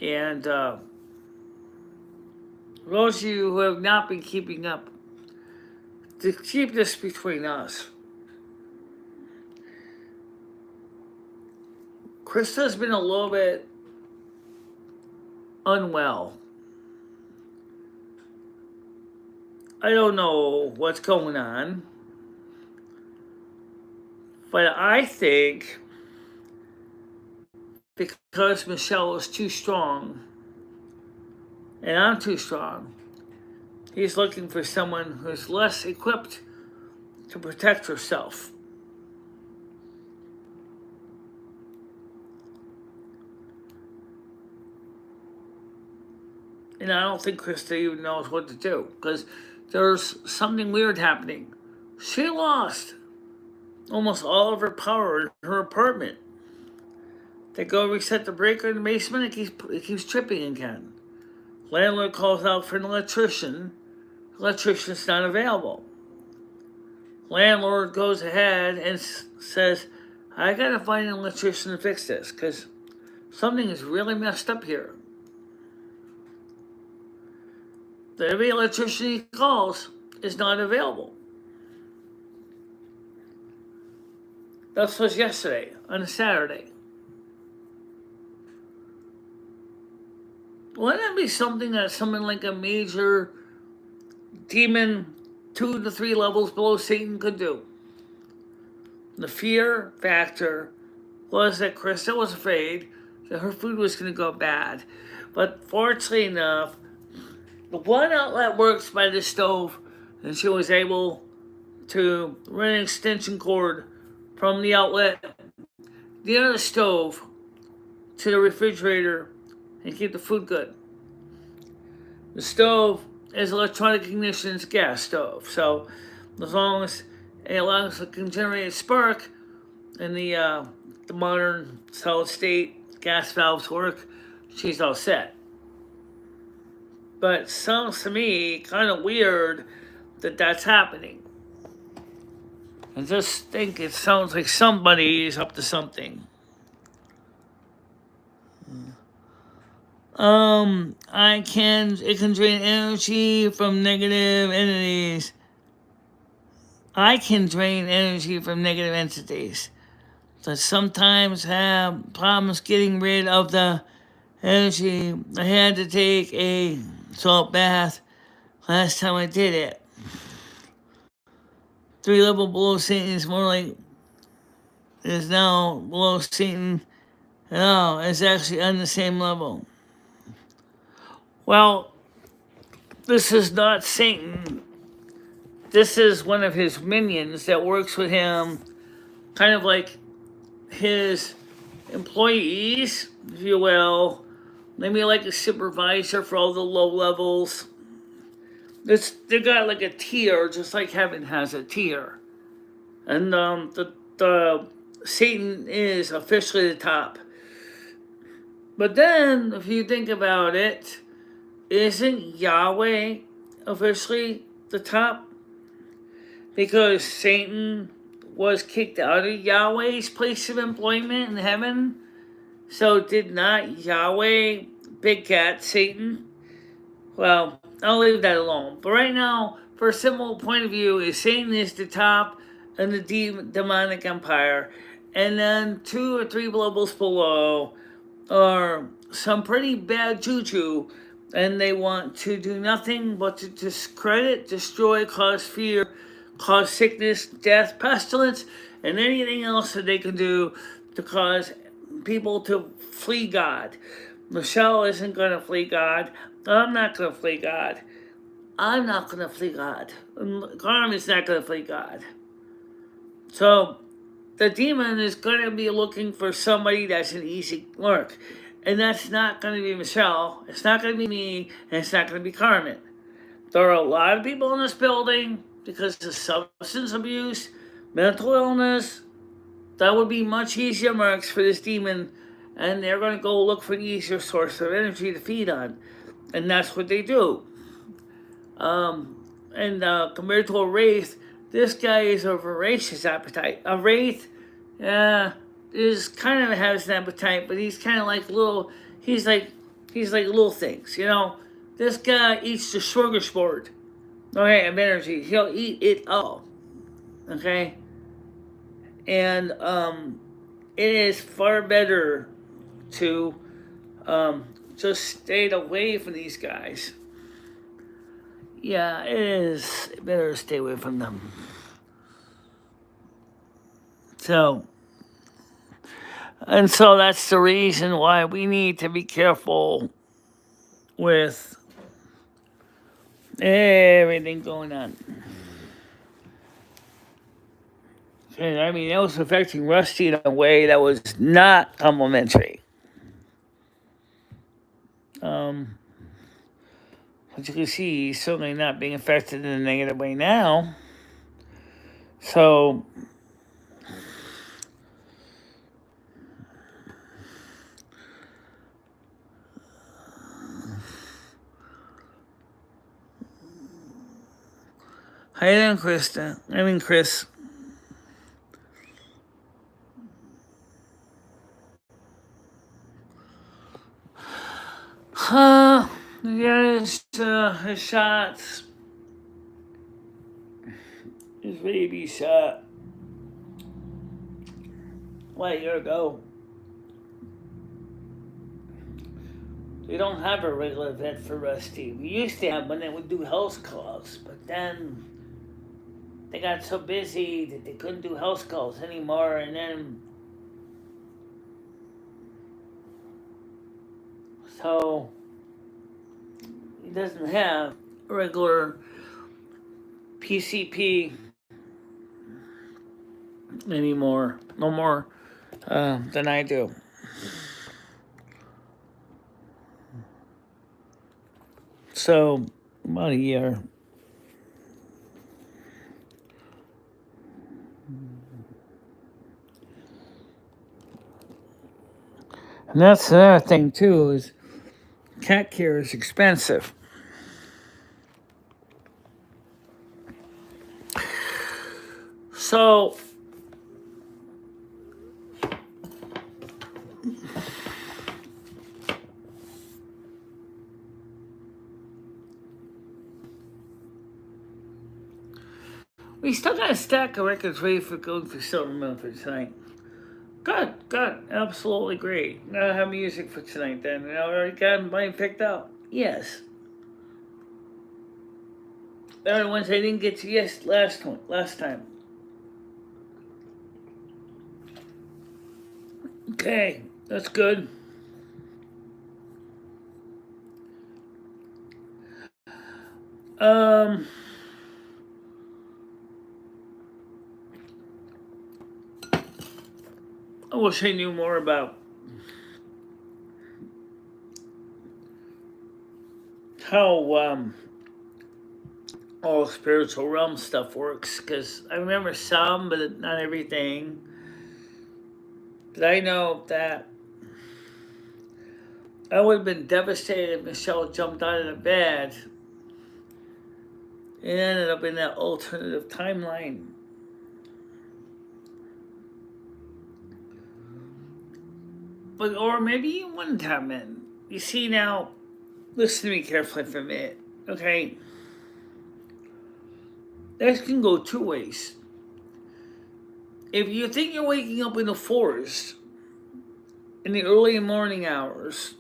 And those of you who have not been keeping up, to keep this between us, Krista's been a little bit unwell. I don't know what's going on, but I think because Michelle is too strong and I'm too strong, he's looking for someone who's less equipped to protect herself. And I don't think Krista even knows what to do, because there's something weird happening. She lost almost all of her power in her apartment. They go reset the breaker in the basement, it keeps tripping again. Landlord calls out for an electrician. Electrician's not available. Landlord goes ahead and says, I gotta find an electrician to fix this, because something is really messed up here. Every electrician he calls is not available. That was yesterday, on a Saturday. Wouldn't that be something that someone like a major demon 2 to 3 levels below Satan could do? The fear factor was that Krista was afraid that her food was going to go bad. But fortunately enough, the one outlet works by the stove, and she was able to run an extension cord from the outlet near the stove to the refrigerator and keep the food good. The stove is electronic ignition, it's a gas stove, so as long as it can generate a spark and the modern solid state gas valves work, she's all set. But it sounds to me kind of weird that that's happening. I just think it sounds like somebody's up to something. It can drain energy from negative entities. I can drain energy from negative entities. So sometimes have problems getting rid of the energy. I had to take a salt bath last time I did it. 3 level below Satan is more like, is now below Satan. No, it's actually on the same level. Well, this is not Satan. This is one of his minions that works with him, kind of like his employees, if you will. Maybe like a supervisor for all the low levels. They got like a tier, just like heaven has a tier. And the Satan is officially the top. But then, if you think about it, isn't Yahweh officially the top? Because Satan was kicked out of Yahweh's place of employment in heaven. So did not Yahweh big cat Satan? Well, I'll leave that alone. But right now, for a simple point of view, is Satan is the top in the demonic empire. And then 2 or 3 levels below are some pretty bad juju. And they want to do nothing but to discredit, destroy, cause fear, cause sickness, death, pestilence, and anything else that they can do to cause people to flee God. Michelle isn't going to flee God. I'm not going to flee God. I'm not going to flee God. Carmen's not going to flee God. So the demon is going to be looking for somebody that's an easy mark. And that's not going to be Michelle. It's not going to be me. And it's not going to be Carmen. There are a lot of people in this building because of substance abuse, mental illness. That would be much easier marks for this demon. And they're going to go look for an easier source of energy to feed on. And that's what they do. Compared to a wraith, this guy is a voracious appetite. A wraith, is kind of has an appetite, but he's kind of like little. He's like little things, you know. This guy eats the smorgasbord. Okay, of energy. He'll eat it all. Okay, and it is far better to just stay away from these guys. Yeah, it is better to stay away from them. So that's the reason why we need to be careful with everything going on. And I mean, that was affecting Rusty in a way that was not complimentary. But you can see he's certainly not being affected in a negative way now. So hi there, Chris. Yeah, his shots, his baby shot a year ago. We don't have a regular vet for Rusty. We used to have when they would do house calls, but then they got so busy that they couldn't do house calls anymore, and then so he doesn't have a regular PCP anymore. No more than I do. So about a year. And that's another thing too, is cat care is expensive. So we still got a stack of records ready for going for Silverman for tonight. Good, absolutely great. Now I have music for tonight then. I already got mine picked out. Yes. There are the ones I didn't get to last time. Okay, that's good. I wish I knew more about how all spiritual realm stuff works, because I remember some, but not everything. But I know that I would have been devastated if Michelle jumped out of the bed and ended up in that alternative timeline. But, or maybe you wouldn't have been. You see now, listen to me carefully for a minute, okay? This can go two ways. If you think you're waking up in the forest in the early morning hours,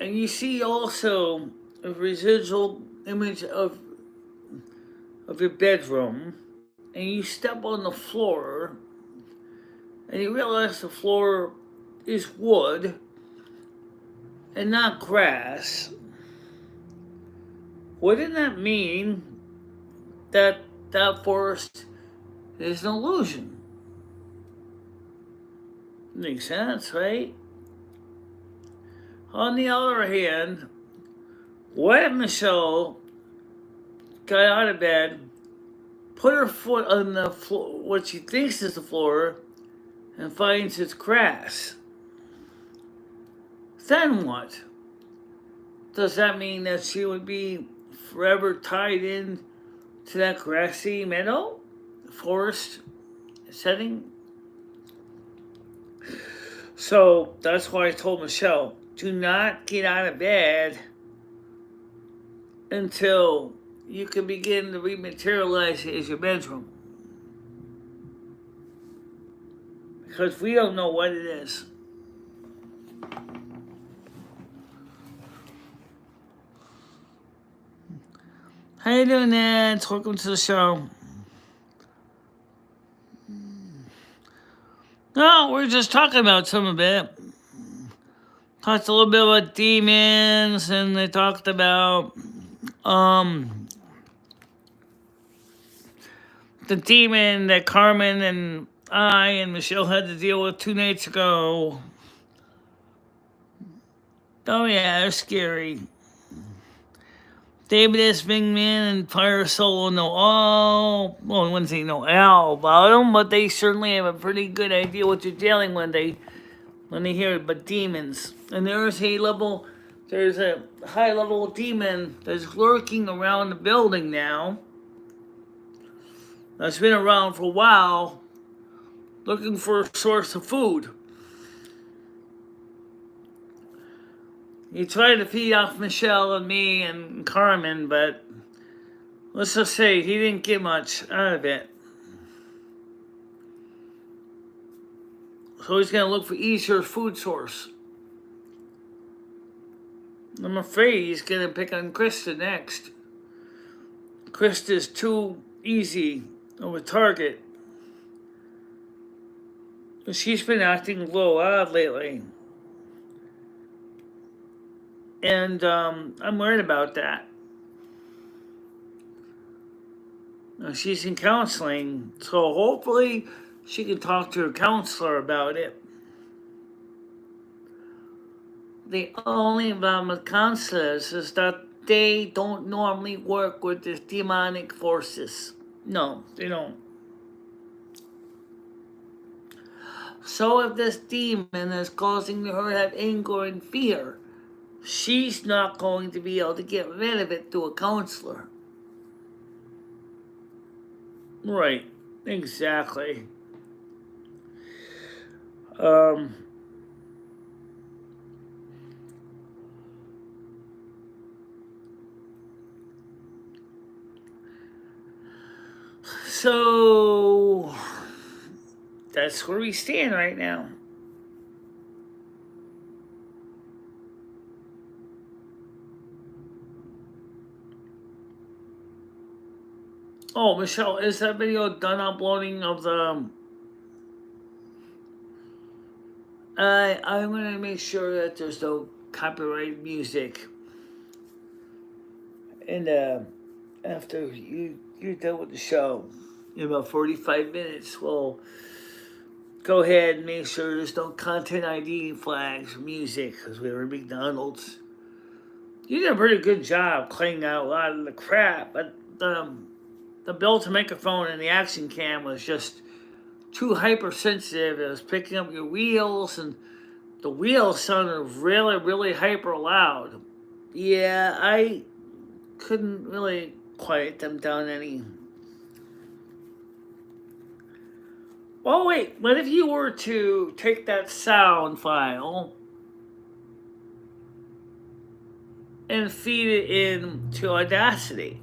and you see also a residual image of your bedroom, and you step on the floor, and you realize the floor is wood and not grass, wouldn't that mean that that forest is an illusion? Makes sense, right? On the other hand, what if Michelle got out of bed, put her foot on the floor, what she thinks is the floor, and finds it's grass? Then what? Does that mean that she would be forever tied in to that grassy meadow, forest setting? So that's why I told Michelle, do not get out of bed until you can begin to rematerialize it as your bedroom. Because we don't know what it is. How you doing, Nance? Welcome to the show. No, we're just talking about some of it. Talked a little bit about demons, and they talked about the demon that Carmen and I and Michelle had to deal with 2 nights ago. Oh yeah, they're scary. David S. Bingman and Fire Solo know all, well, I wouldn't say know all about them, but they certainly have a pretty good idea what you're dealing with when they hear about demons. And there's a high level demon that's lurking around the building now. That's been around for a while, looking for a source of food. He tried to feed off Michelle and me and Carmen, but let's just say he didn't get much out of it. So he's going to look for easier food source. I'm afraid he's going to pick on Krista next. Krista's too easy of a target. She's been acting a little odd lately. And I'm worried about that. Now, she's in counseling, so hopefully she can talk to her counselor about it. The only problem with counselors is that they don't normally work with the demonic forces. No, they don't. So if this demon is causing her to have anger and fear, she's not going to be able to get rid of it through a counselor. Right, exactly. So that's where we stand right now. Oh, Michelle, is that video done uploading of the... I'm going to make sure that there's no copyrighted music. And after you're done with the show, in about 45 minutes, we'll go ahead and make sure there's no content ID flags or music, because we were McDonald's. You did a pretty good job cleaning out a lot of the crap, but the built-in microphone and the action cam was just too hypersensitive. It was picking up your wheels, and the wheels sounded really, really hyper loud. Yeah, I couldn't really quiet them down any. Oh wait, what if you were to take that sound file and feed it into Audacity?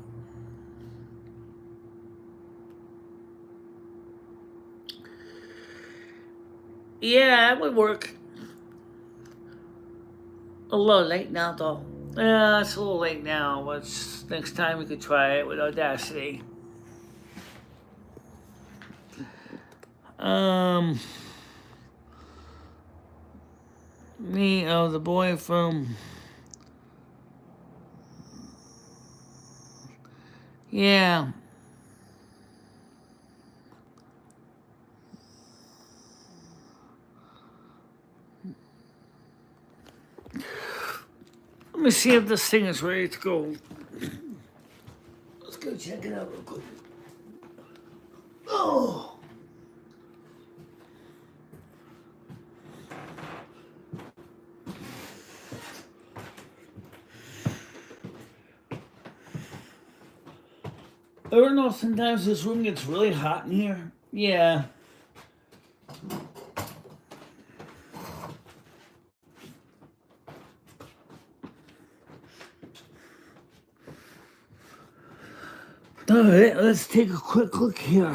Yeah, that would work. A little late now, though. Yeah, it's a little late now. But next time we could try it with Audacity. The boy from... Yeah. Let me see if this thing is ready to go. Let's go check it out real quick. Oh! I don't know, sometimes this room gets really hot in here. Yeah. Alright, let's take a quick look here.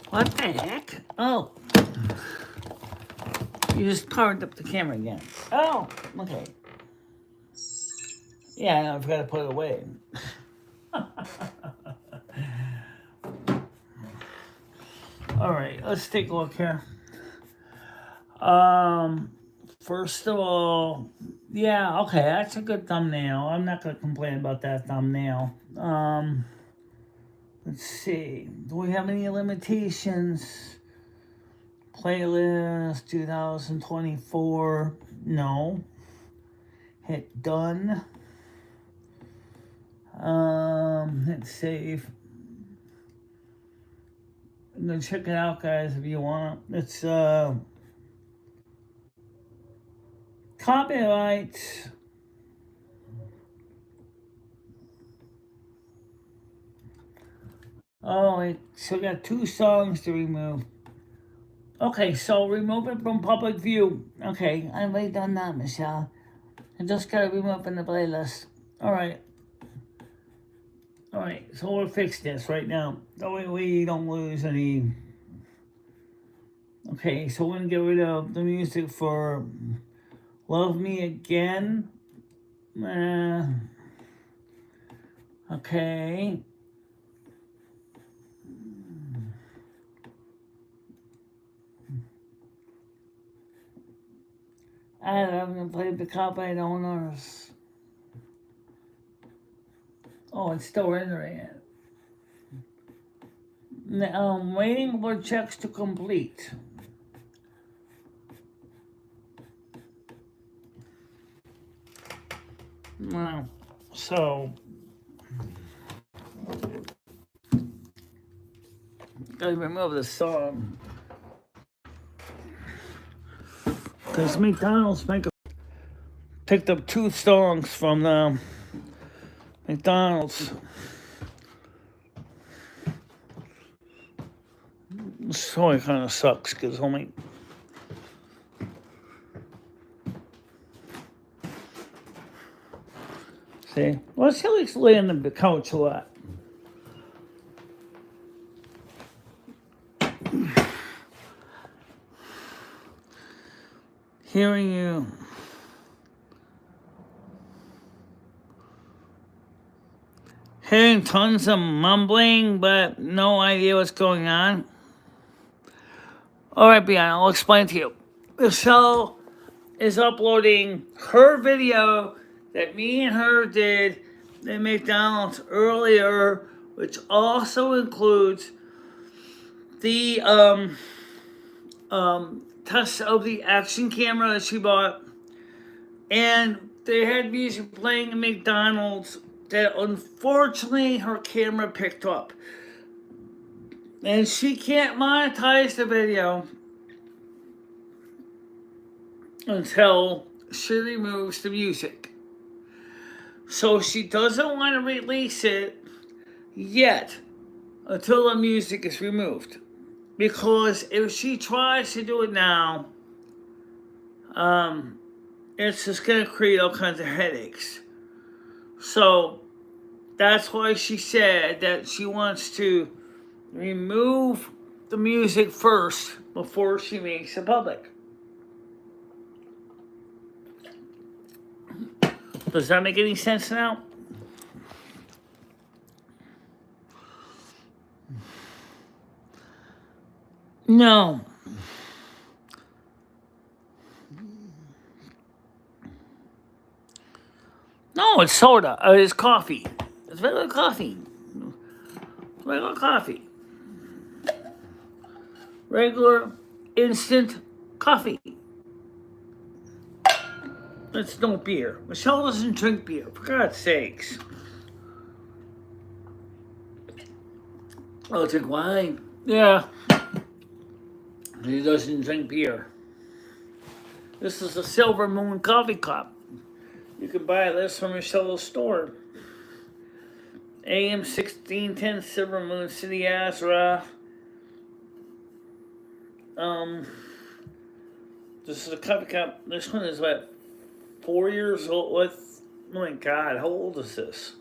What the heck? Oh. You just powered up the camera again. Oh, okay. Yeah, I forgot to put it away. Alright, let's take a look here. First of all, yeah, okay, that's a good thumbnail. I'm not gonna complain about that thumbnail. Let's see. Do we have any limitations? Playlist 2024. No. Hit done. Hit save. I'm gonna check it out, guys, if you want. It's copyright Oh, I still got 2 songs to remove. Okay, so remove it from public view. Okay, I've already done that, Michelle. I just gotta remove from the playlist. Alright, alright, so we'll fix this right now. That way we don't lose any. Okay, so we're gonna get rid of the music for Love Me Again. Okay. I'm gonna play the copyright owners. Oh, it's still rendering it. Waiting for checks to complete. Wow. So, gotta remove the song. Because McDonald's picked up 2 songs from the McDonald's. So it kind of sucks because only. See? Well, she likes to lay on the couch a lot. Hearing you. Hearing tons of mumbling, but no idea what's going on. All right, Brianna, I'll explain to you. Michelle is uploading her video that me and her did at McDonald's earlier, which also includes the test of the action camera that she bought, and they had music playing at McDonald's that unfortunately her camera picked up. And she can't monetize the video until she removes the music. So she doesn't want to release it yet until the music is removed. Because if she tries to do it now, it's just going to create all kinds of headaches. So that's why she said that she wants to remove the music first before she makes it public. Does that make any sense now? No. No, it's soda. It's coffee. It's regular coffee. Regular coffee. Regular instant coffee. It's no beer. Michelle doesn't drink beer, for God's sakes. I'll drink wine. Yeah. He doesn't drink beer. This is a Silver Moon coffee cup. You can buy this from Michelle's store. AM 1610 Silver Moon City, Azra. This is a coffee cup. This one is what, 4 years old? What? Oh my God, how old is this?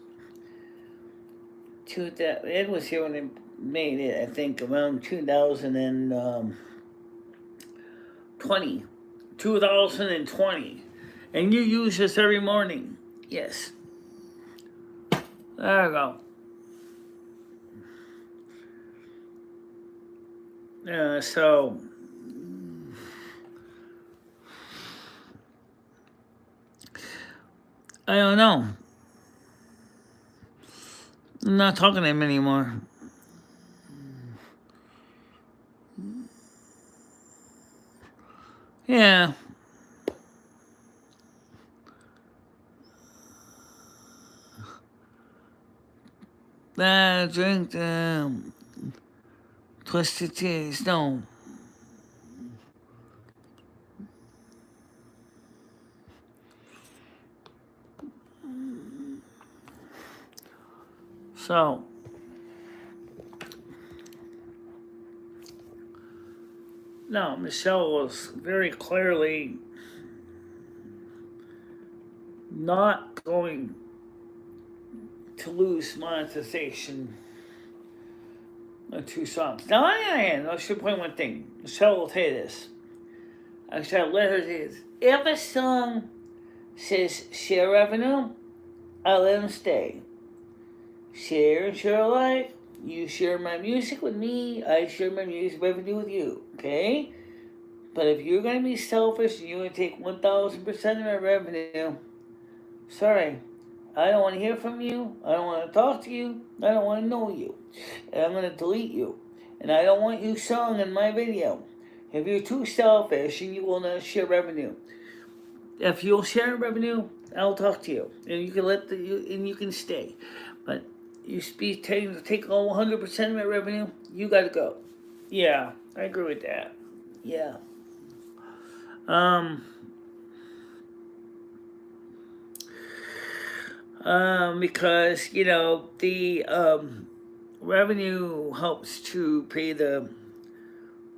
Ed was here when they made it, I think, around 2020. 2020. And you use this every morning. Yes. There we go. So I don't know. I'm not talking to him anymore. Yeah. Drink the twisted teas. No. So No, Michelle was very clearly not going to lose monetization on 2 songs. Now, I should point one thing. Michelle will tell you this. I should let her say this. If a song says share revenue, I'll let them stay. Share and share alike. You share my music with me, I share my music revenue with you, okay? But if you're going to be selfish and you're going to take 1,000% of my revenue, sorry, I don't want to hear from you, I don't want to talk to you, I don't want to know you, and I'm going to delete you. And I don't want you sung in my video. If you're too selfish and you will not share revenue, if you'll share revenue, I'll talk to you, and you can and you can stay. But you be taking to take all 100% of my revenue, you got to go. Yeah, I agree with that. Yeah. Because the revenue helps to pay the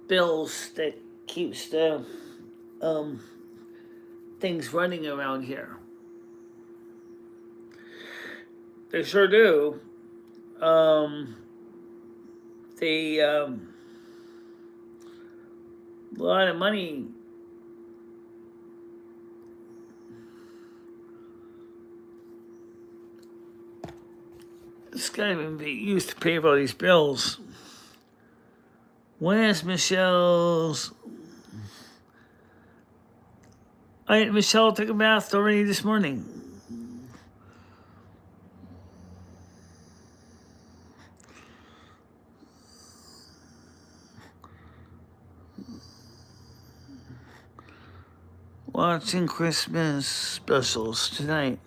bills that keeps the things running around here. They sure do. They a lot of money. It's got to be used to pay for all these bills. When is Michelle's? Michelle took a bath already this morning. Watching Christmas specials tonight.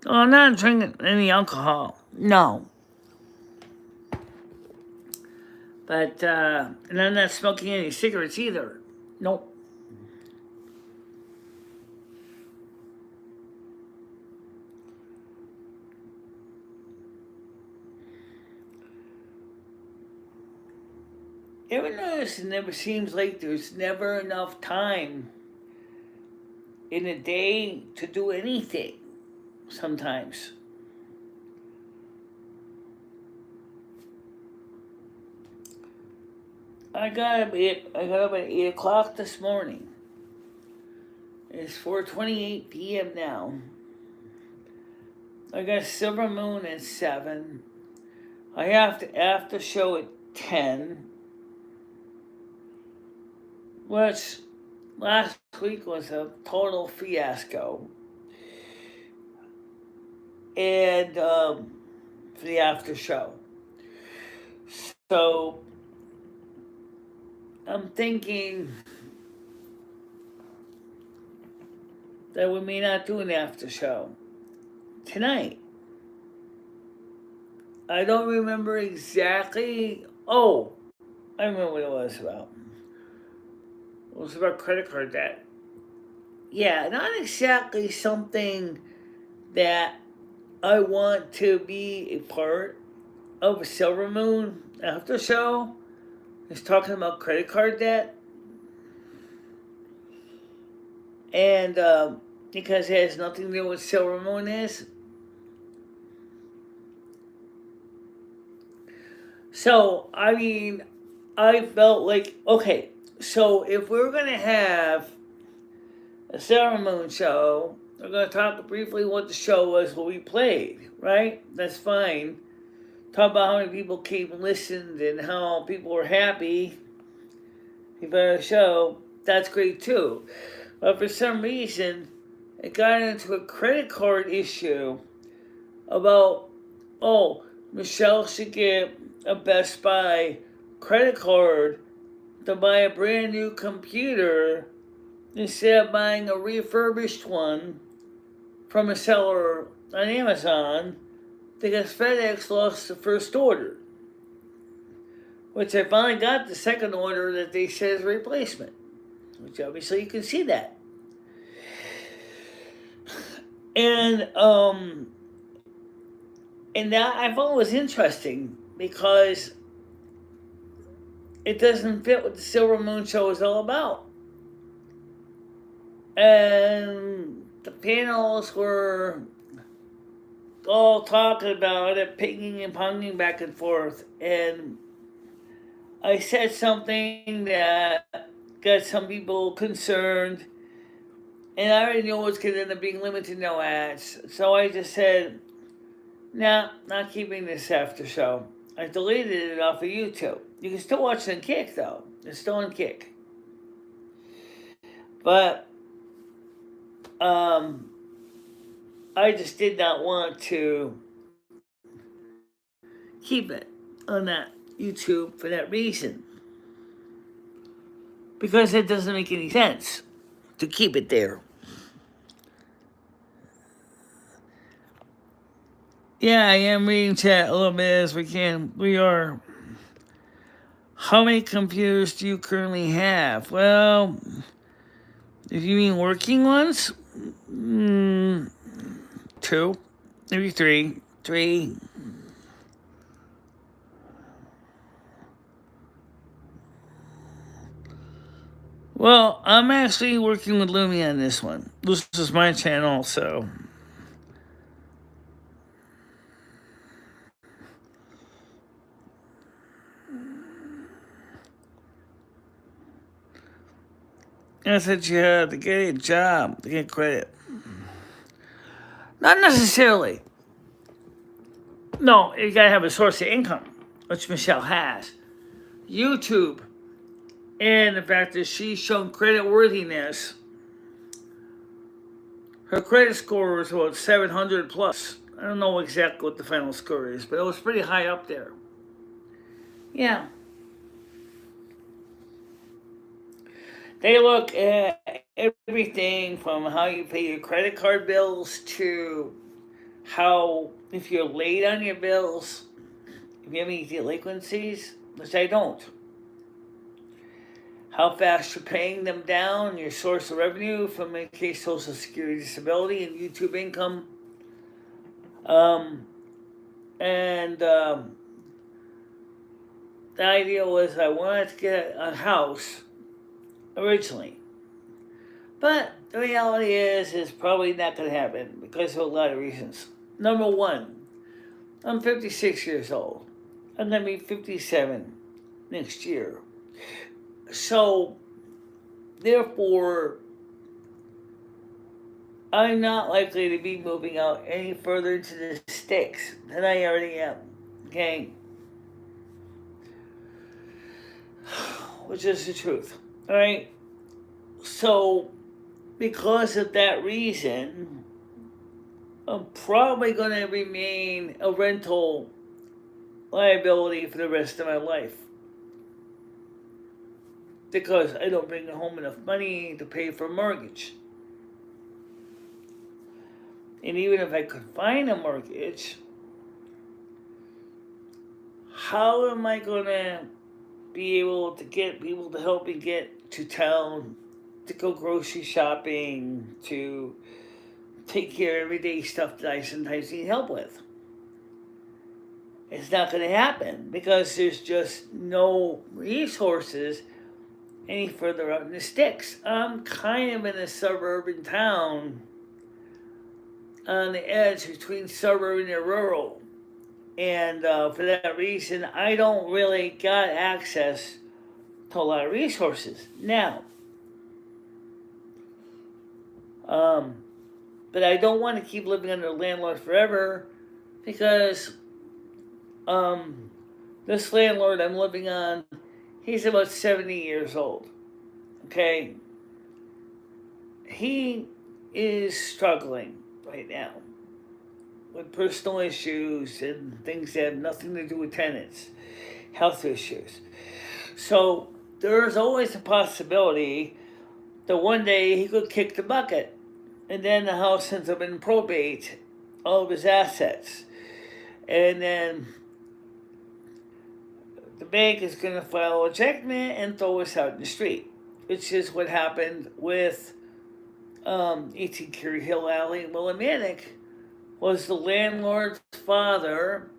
Oh, I'm not drinking any alcohol. No. But, and I'm not smoking any cigarettes either. Nope. Ever notice it never seems like there's never enough time in a day to do anything sometimes? I got up at 8 o'clock this morning. It's 4:28 p.m. now. I got Silver Moon at 7. I have to after show at 10. Which last week was a total fiasco. And for the after show. So I'm thinking that we may not do an after show tonight. I don't remember exactly. Oh, I remember what it was about. It was about credit card debt. Yeah, not exactly something that I want to be a part of a Silver Moon after show. It's talking about credit card debt. And because it has nothing to do with what Silver Moon is. So, I mean, I felt like, okay, so if we're going to have a Silver Moon show, we're going to talk briefly what the show was, what we played, right? That's fine. Talk about how many people came and listened and how people were happy about the show. That's great too. But for some reason, it got into a credit card issue about, oh, Michelle should get a Best Buy credit card to buy a brand new computer instead of buying a refurbished one from a seller on Amazon because FedEx lost the first order. Which I finally got the second order that they said is a replacement. Which obviously you can see that. And that I thought was interesting because it doesn't fit what the Silver Moon Show is all about. And the panels were all talking about it, pinging and ponging back and forth. And I said something that got some people concerned. And I already knew it was going to end up being limited no ads. So I just said, nah, not keeping this after show. I deleted it off of YouTube. You can still watch it on Kick, though. It's still on Kick. But I just did not want to keep it on that YouTube for that reason. Because it doesn't make any sense to keep it there. Yeah, I am reading chat a little bit as we can. We are. How many computers do you currently have? Well, if you mean working ones, 2, maybe 3. 3. Well, I'm actually working with Lumi on this one. This is my channel, so. I said you had to get a job to get credit. Not necessarily. No, you gotta have a source of income, which Michelle has. YouTube, and the fact that she's shown credit worthiness. Her credit score was about 700 plus. I don't know exactly what the final score is, but it was pretty high up there. Yeah. They look at everything from how you pay your credit card bills to how, if you're late on your bills, if you have any delinquencies, which I don't, how fast you're paying them down, your source of revenue from, in case, Social Security, disability, and YouTube income. The idea was I wanted to get a house originally. But the reality is probably not going to happen because of a lot of reasons. Number one, I'm 56 years old. I'm going to be 57 next year. So, therefore, I'm not likely to be moving out any further into the sticks than I already am. Okay? Which is the truth. Alright? So, because of that reason, I'm probably going to remain a rental liability for the rest of my life. Because I don't bring home enough money to pay for a mortgage. And even if I could find a mortgage, how am I going to be able to get people to help me get to town, to go grocery shopping, to take care of everyday stuff that I sometimes need help with? It's not going to happen because there's just no resources any further out in the sticks. I'm kind of in a suburban town on the edge between suburban and rural. And for that reason, I don't really got access to a lot of resources. Now, but I don't want to keep living under a landlord forever because this landlord I'm living on, he's about 70 years old. Okay? He is struggling right now with personal issues and things that have nothing to do with tenants, health issues. So there's always a possibility that one day he could kick the bucket and then the house ends up in probate, all of his assets. And then the bank is going to file a ejectment and throw us out in the street, which is what happened with 18 Curie Hill Alley. Well, the Manic was the landlord's father,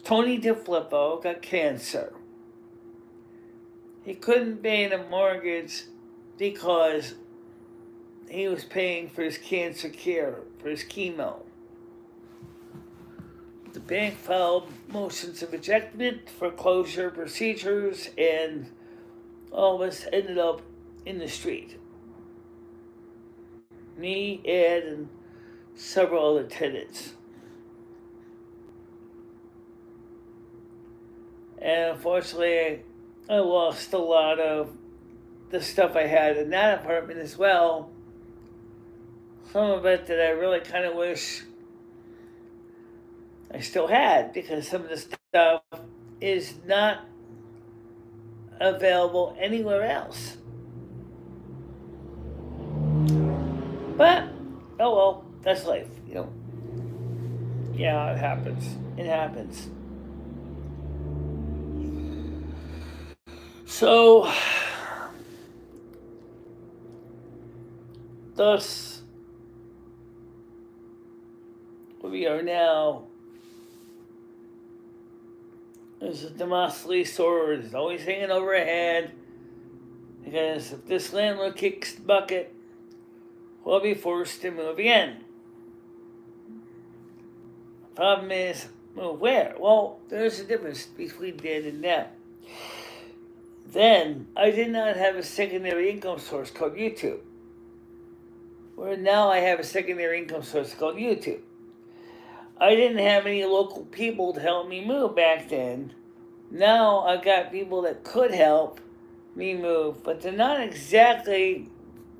Tony DeFlippo, got cancer. He couldn't pay the mortgage because he was paying for his cancer care, for his chemo. The bank filed motions of ejectment, foreclosure procedures, and all of us ended up in the street. Me, Ed, and several other tenants. And unfortunately, I lost a lot of the stuff I had in that apartment as well. Some of it that I really kind of wish I still had, because some of the stuff is not available anywhere else. But, oh well, that's life, you know. Yeah, it happens. It happens. So, thus, where we are now is a Damocles sword. It's always hanging over our head, because if this landlord kicks the bucket, we'll be forced to move again. Problem is, move where? Well, there's a difference between then and now. Then, I did not have a secondary income source called YouTube. Where now I have a secondary income source called YouTube. I didn't have any local people to help me move back then. Now I've got people that could help me move, but they're not exactly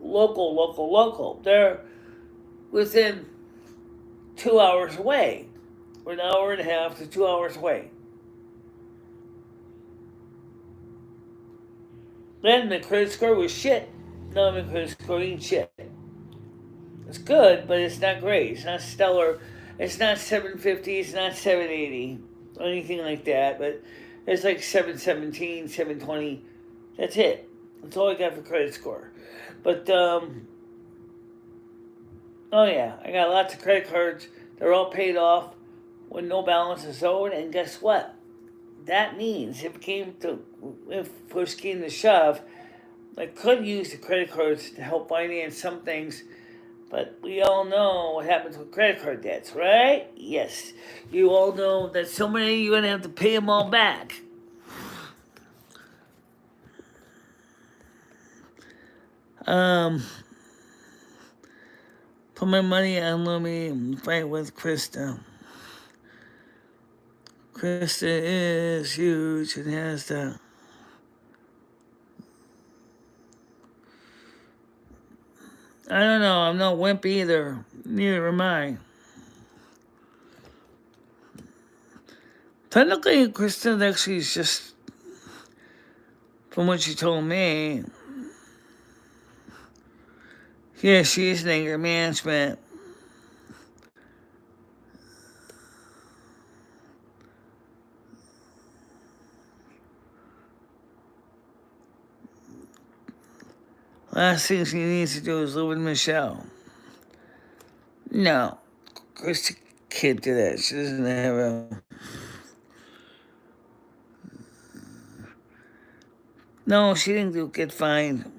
local. They're within 2 hours away, or an hour and a half to 2 hours away. Then the credit score was shit. No, my credit score ain't shit. It's good, but it's not great. It's not stellar. It's not 750. It's not 780 or anything like that. But it's like 717, 720. That's it. That's all I got for credit score. But oh yeah, I got lots of credit cards. They're all paid off when no balance is owed. And guess what? That means if push came to shove, I could use the credit cards to help finance some things, but we all know what happens with credit card debts, right? Yes. You all know that so many you're going to have to pay them all back. Put my money on Lumi and fight with Krista. Krista is huge and has the... I don't know, I'm no wimp either. Neither am I. Technically, Krista actually is just, from what she told me, yeah, she is in anger management. Last thing she needs to do is live with Michelle. No, Krista can't do that. She doesn't have a... No, she didn't get fined.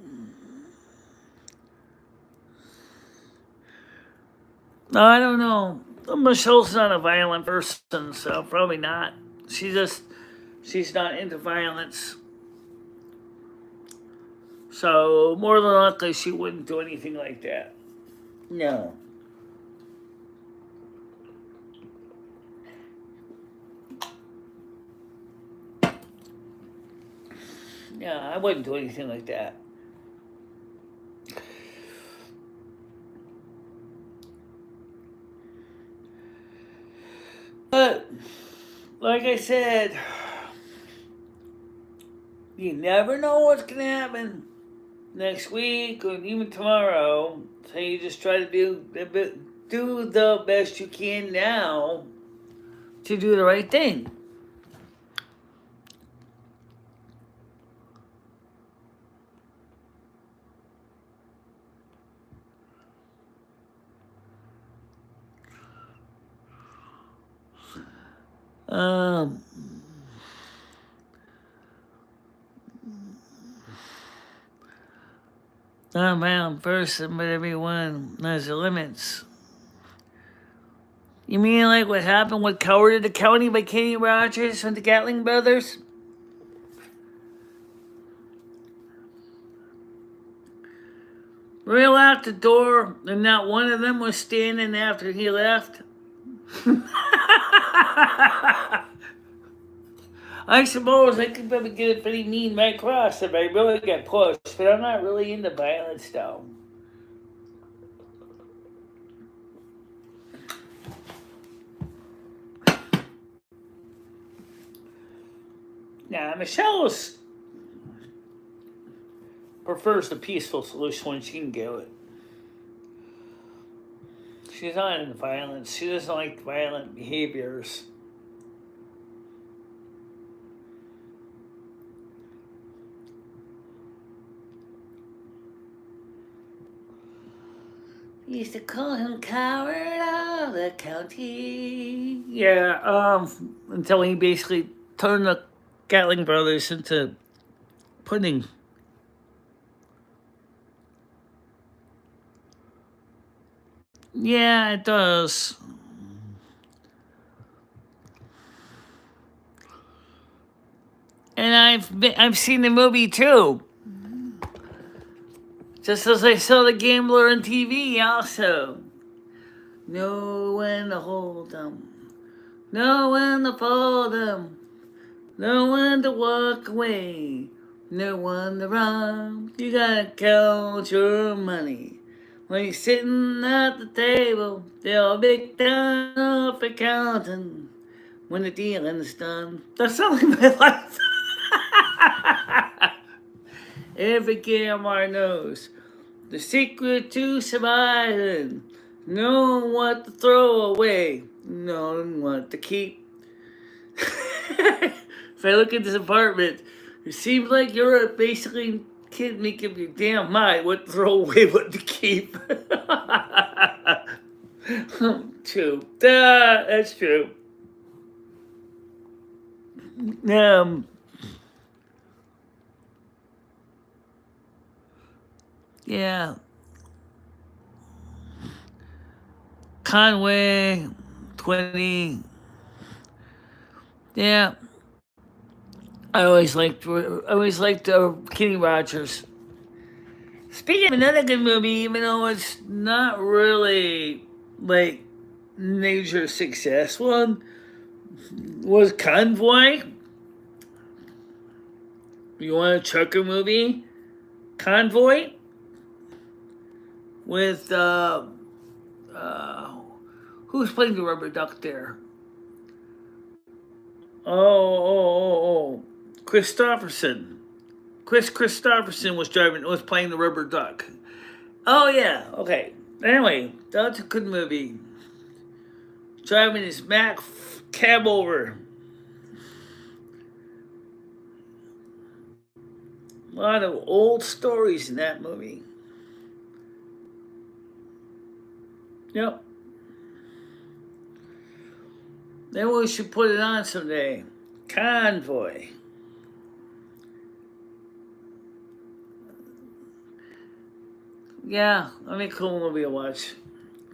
No, I don't know. Michelle's not a violent person, so probably not. She's not into violence. So more than likely she wouldn't do anything like that. No. Yeah, I wouldn't do anything like that. But, like I said, you never know what's going to happen next week or even tomorrow. So you just try to do the best you can now to do the right thing. not my own person, but everyone has their limits. You mean like what happened with Coward of the County by Kenny Rogers and the Gatling Brothers? Real out the door, and not one of them was standing after he left. I suppose I could probably get a pretty mean right across if I really get pushed, but I'm not really into violence though. Nah, Michelle's prefers the peaceful solution when she can get it. She's not into violence. She doesn't like violent behaviors. We used to call him Coward of the County. Yeah, until he basically turned the Gatling Brothers into pudding. Yeah, it does. And I've seen the movie too. Just as I saw the gambler on TV also. Know when to hold them. Know when to fold them. Know when to walk away. Know when to run. You gotta count your money. When you're sitting at the table, they'll be down for counting. When the dealing's done. That's only my life. Every gambler knows the secret to surviving. Knowing what to throw away. Knowing what to keep. If I look at this apartment, it seems like you're basically can't make up your damn mind what to throw away, what to keep. True. That's true. Yeah. Conway, 20. Yeah. I always liked Kenny Rogers. Speaking of another good movie, even though it's not really like major success one, was Convoy. You want a trucker movie? Convoy? With who's playing the rubber duck there? Oh. Christopherson. Chris Christopherson was playing the rubber duck. Oh yeah, okay. Anyway, that's a good movie. Driving his Mac cab over. A lot of old stories in that movie. Yep. Maybe we should put it on someday. Convoy. Yeah, that'd be a cool movie to watch.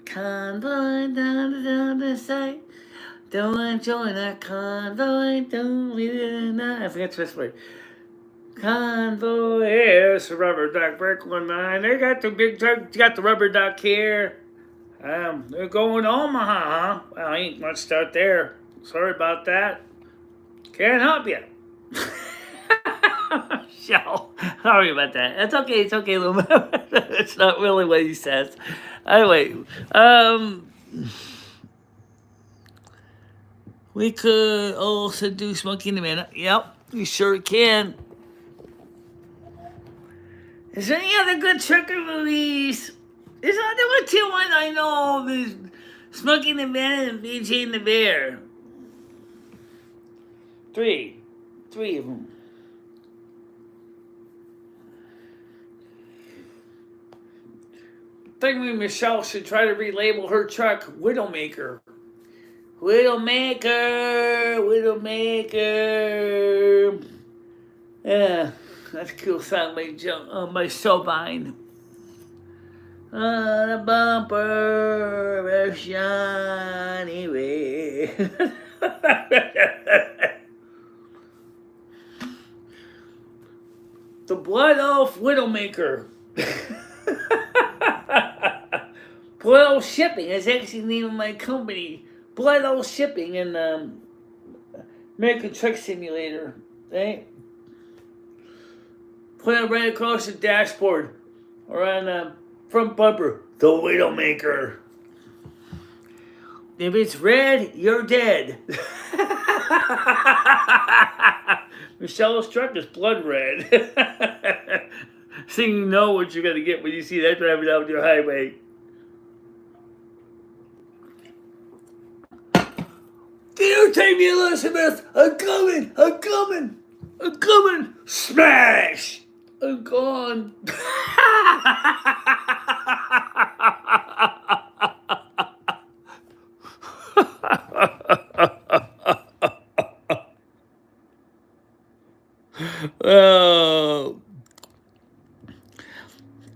Convoy down the side. Don't join that convoy. Don't we not? I forget the rest word. Convoy, here's the rubber duck Brooklyn 9. They got the big truck, got the rubber duck here. They're going to Omaha, huh? Well, ain't much out there. Sorry about that. Can't help you. Shell. Sorry about that. It's okay, Luma. It's not really what he says. Anyway, we could also do Smoking the Man. Yep, you sure can. Is there any other good trucker movies? There's only two ones I know of. Is Smoking the Man and BJ and the Bear. Three of them. I think Michelle should try to relabel her truck Widowmaker. Widowmaker, Widowmaker. Yeah, that's a cool song by Sovine. On a bumper of shiny red. The Blood Elf Widowmaker. Blood Elf Shipping. That's actually the name of my company. Blood Elf Shipping and American Truck Simulator. Right? Put it right across the dashboard or on the front bumper. The Widowmaker. If it's red, you're dead. Michelle's truck is blood red. So you know what you're going to get when you see that driving down your highway. You take me, Elizabeth. I'm coming. I'm coming. I'm coming. Smash. I'm gone.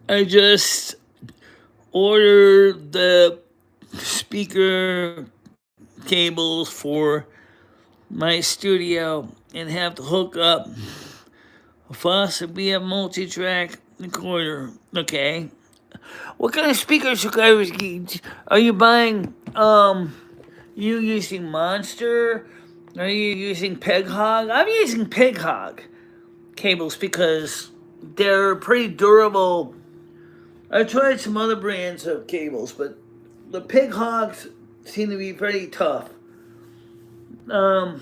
I just ordered the speaker cables for my studio and have to hook up a faucet via multi-track recorder. Okay. What kind of speakers you guys are you buying? You using Monster? Are you using Peg Hog? I'm using Peg Hog cables because they're pretty durable. I tried some other brands of cables, but the Peg Hogs seem to be pretty tough. I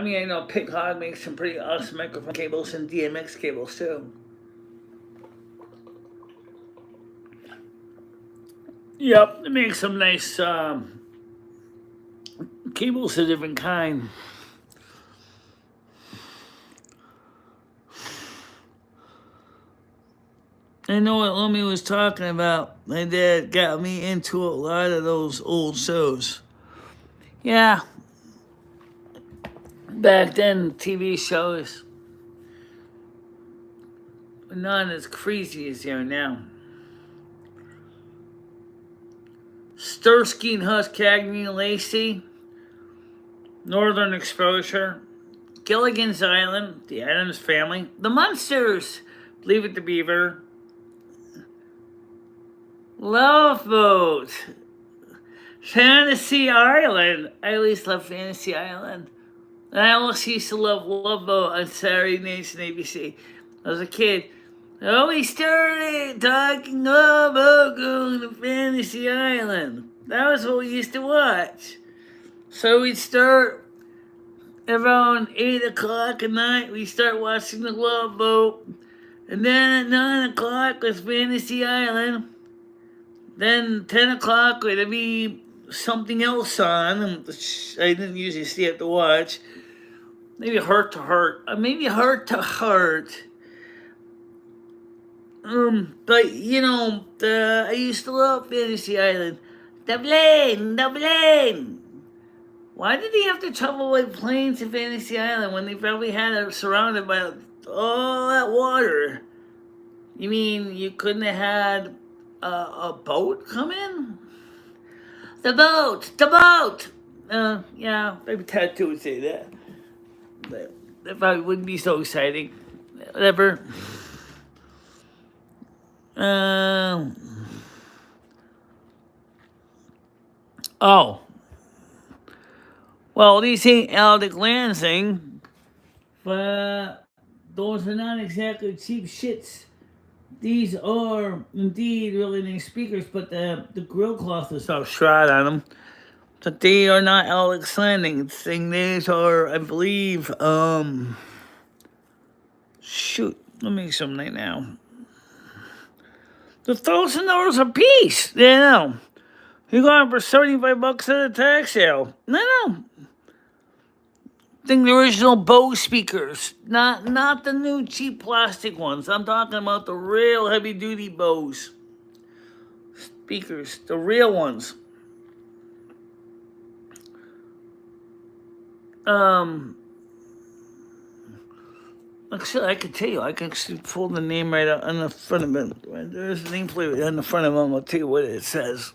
mean, I know Peg Hog makes some pretty awesome microphone cables and DMX cables too. Yep, it makes some nice cables of different kind. I know what Lumi was talking about. My dad got me into a lot of those old shows. Yeah. Back then, TV shows were not as crazy as they are now. Starsky and Hutch, Cagney and Lacey, Northern Exposure, Gilligan's Island, The Addams Family, The Munsters, Leave It to Beaver, Love Boat, Fantasy Island. I always loved Fantasy Island. And I also used to love Love Boat on Saturday nights on ABC. As a kid, I always started talking about going to Fantasy Island. That was what we used to watch. So we'd start around 8 o'clock at night. We start watching the Love Boat. And then at 9 o'clock was Fantasy Island. Then 10 o'clock would be something else on, which I didn't usually see it to watch. Maybe Heart to Heart. Maybe Heart to Heart. But you know, I used to love Fantasy Island. The plane. Why did he have to travel by plane to Fantasy Island when they probably had it surrounded by all that water? You mean you couldn't have had a boat come in? The boat. Yeah, maybe Tattoo would say that. But that probably wouldn't be so exciting. Whatever. Oh. Well, these ain't Aldic Lansing, but those are not exactly cheap shits. These are indeed really nice speakers, but the grill cloth is all shroud on them. But they are not Alex Landing. These are, I believe, shoot, let me make some right now. They're $1,000 a piece. Yeah, no. You're going for $75 at a tax sale. No. I think the original Bose speakers, not the new cheap plastic ones. I'm talking about the real heavy duty Bose speakers, the real ones. Um, actually, I can tell you. I can actually pull the name right out on the front of it. There's a nameplate on the front of them. I'll tell you what it says.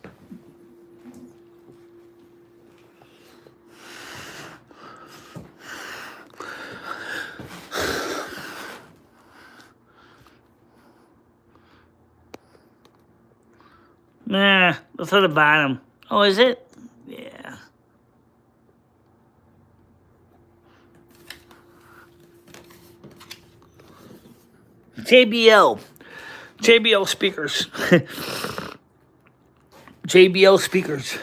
Nah, that's at the bottom. Oh, is it? Yeah. JBL. JBL speakers. JBL speakers.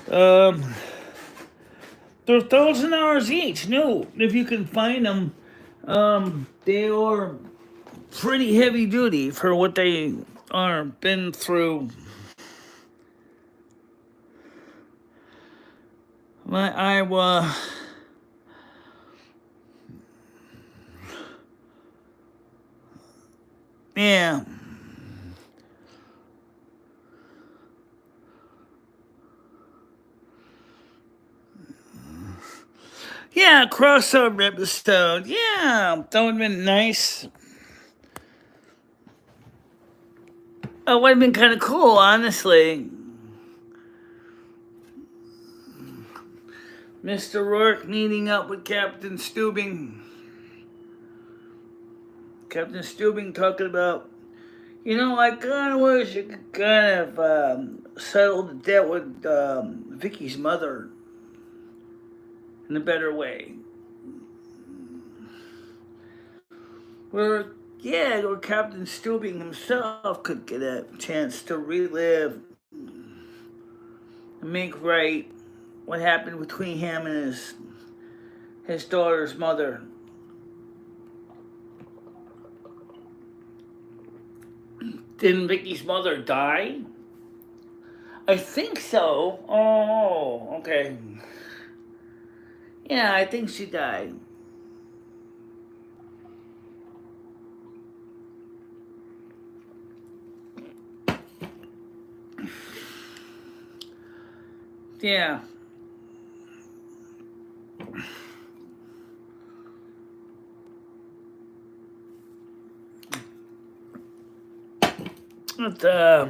They're $1,000 each. No, if you can find them, they are pretty heavy duty for what they are been through. My Iowa. Yeah. Yeah, crossover episode. Yeah, that would have been nice. It would have been kind of cool, honestly. Mr. Rourke meeting up with Captain Steubing. Captain Steubing talking about, I kind of wish you could kind of settle the debt with Vicky's mother in a better way. Where Captain Steubing himself could get a chance to relive and make right what happened between him and his daughter's mother. Didn't Vicky's mother die? I think so. Oh, okay. Yeah, I think she died. Yeah. But,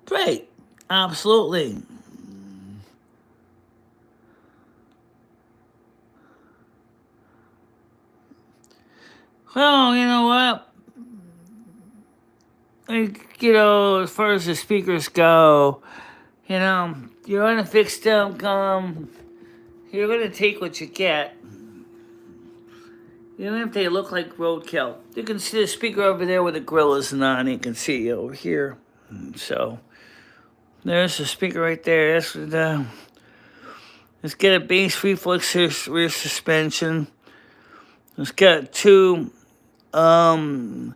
great. Absolutely. Well, you know what? As far as the speakers go, you're on a fixed income. You're going to take what you get. Even if they look like roadkill. You can see the speaker over there with the grill isn't on. You can see over here. So, there's the speaker right there. Let's get a bass reflex rear suspension. It's got two, you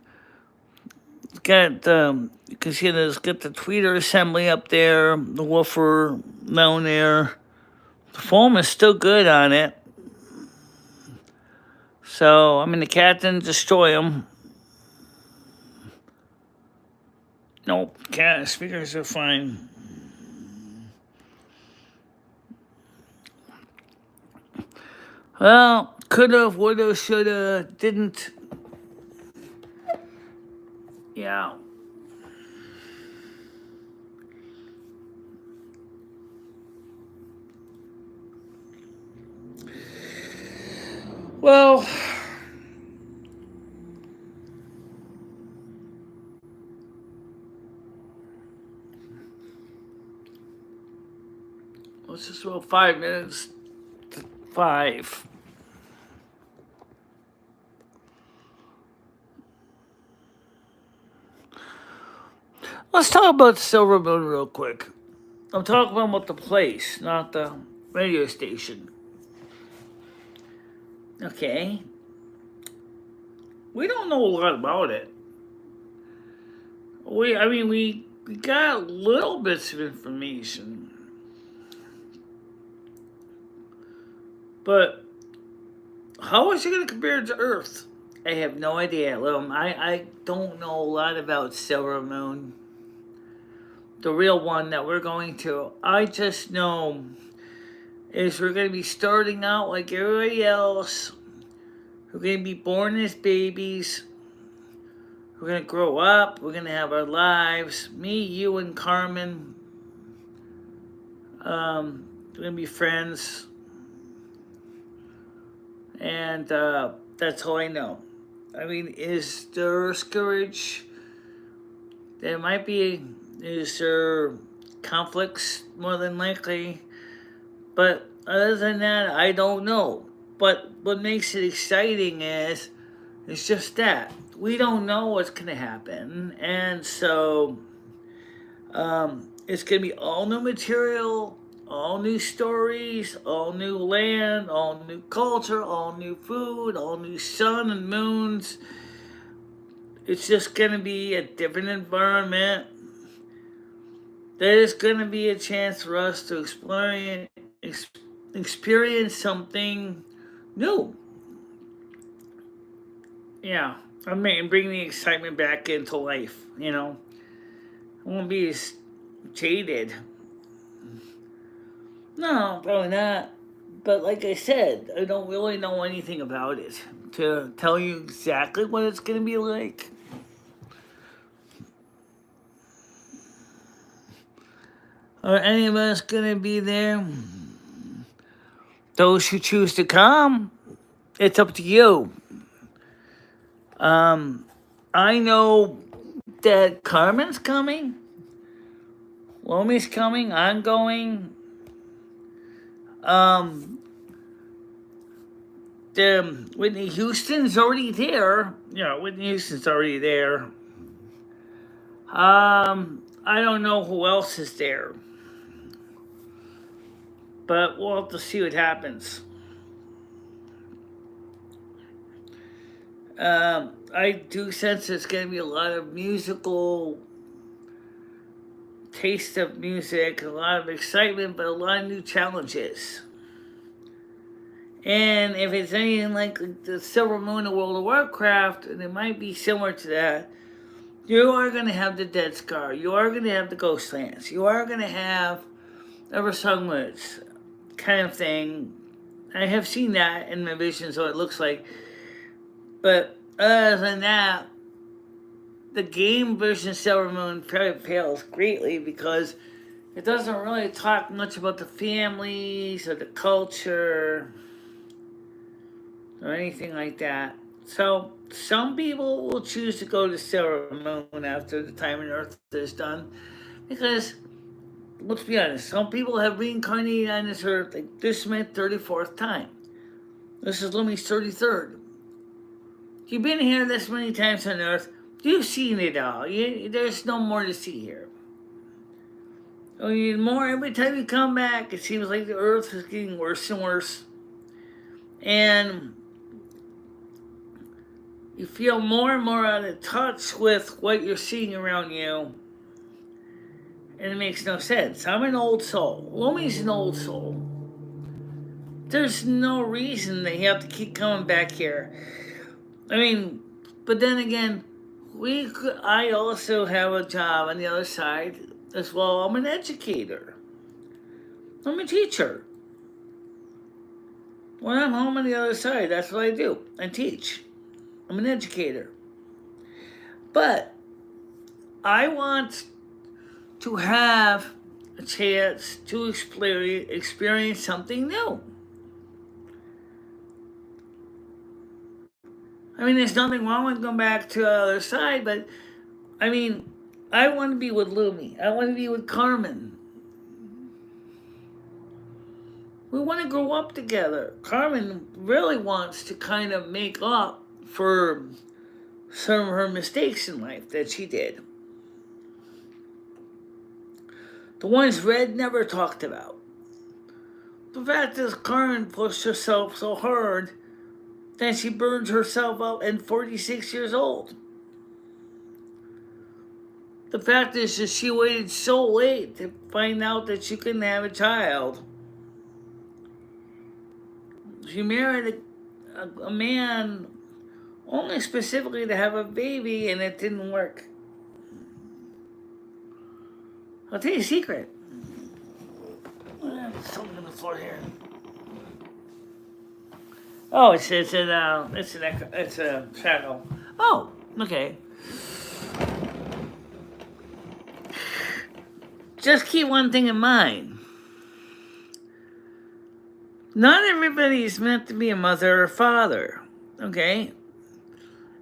can see there's got the tweeter assembly up there, the woofer down there. The foam is still good on it. So, the cat didn't destroy them. Nope, cat speakers are fine. Well, could've, would've, should've, didn't. Yeah. Well, let's just roll 5 minutes to 5. Let's talk about the Silver Moon real quick. I'm talking about the place, not the radio station. Okay. We don't know a lot about it. We got little bits of information. But how is it going to compare to Earth I have no idea. I don't know a lot about Silver Moon, the real one that we're going to. I just know is we're going to be starting out like everybody else. We're going to be born as babies. We're going to grow up. We're going to have our lives. Me, you, and Carmen. We're going to be friends. And that's all I know. I mean, is there scourge? There might be. Is there conflicts? More than likely. But other than that, I don't know. But what makes it exciting is just that. We don't know what's going to happen. And so it's going to be all new material, all new stories, all new land, all new culture, all new food, all new sun and moons. It's just going to be a different environment. There's going to be a chance for us to experience something new. Yeah, I mean, bring the excitement back into life, you know. I won't be as jaded. No, probably not. But like I said, I don't really know anything about it to tell you exactly what it's going to be like. Are any of us going to be there? Those who choose to come, it's up to you. I know that Carmen's coming. Lumi's coming. I'm going. Whitney Houston's already there. Yeah, Whitney Houston's already there. I don't know who else is there. But we'll have to see what happens. I do sense there's going to be a lot of musical taste of music, a lot of excitement, but a lot of new challenges. And if it's anything like the Silver Moon of World of Warcraft, and it might be similar to that, you are going to have the Dead Scar. You are going to have the Ghostlands. You are going to have Eversong Woods kind of thing. I have seen that in my vision, so it looks like. But other than that, the game version of Silver Moon fails greatly because it doesn't really talk much about the families or the culture or anything like that. So some people will choose to go to Silver Moon after the time on Earth is done because, let's be honest, some people have reincarnated on this Earth. Like, this is my 34th time. This is Lumi's 33rd. You've been here this many times on Earth. You've seen it all. There's no more to see here. More every time you come back, it seems like the Earth is getting worse and worse. And you feel more and more out of touch with what you're seeing around you. And it makes no sense. I'm an old soul. Lumi's an old soul. There's no reason that you have to keep coming back here. I mean, but then again, I also have a job on the other side as well. I'm an educator. I'm a teacher. When I'm home on the other side, that's what I do. I teach. I'm an educator. But I want to have a chance to experience something new. I mean, there's nothing wrong with going back to the other side, but I mean, I want to be with Lumi. I want to be with Carmen. We want to grow up together. Carmen really wants to kind of make up for some of her mistakes in life that she did. The ones Red never talked about. The fact is, Carmen pushed herself so hard that she burned herself out at 46 years old. The fact is that she waited so late to find out that she couldn't have a child. She married a man only specifically to have a baby, and it didn't work. I'll tell you a secret. Something on the floor here. Oh, it's a shadow. Oh, okay. Just keep one thing in mind. Not everybody is meant to be a mother or father, okay?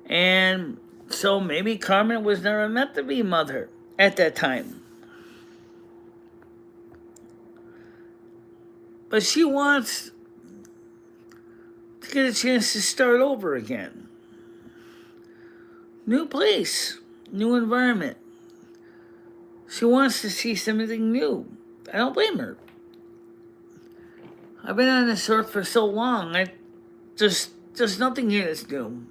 And so maybe Carmen was never meant to be a mother at that time. But she wants to get a chance to start over again. New place, new environment. She wants to see something new. I don't blame her. I've been on this earth for so long. There's nothing here that's new.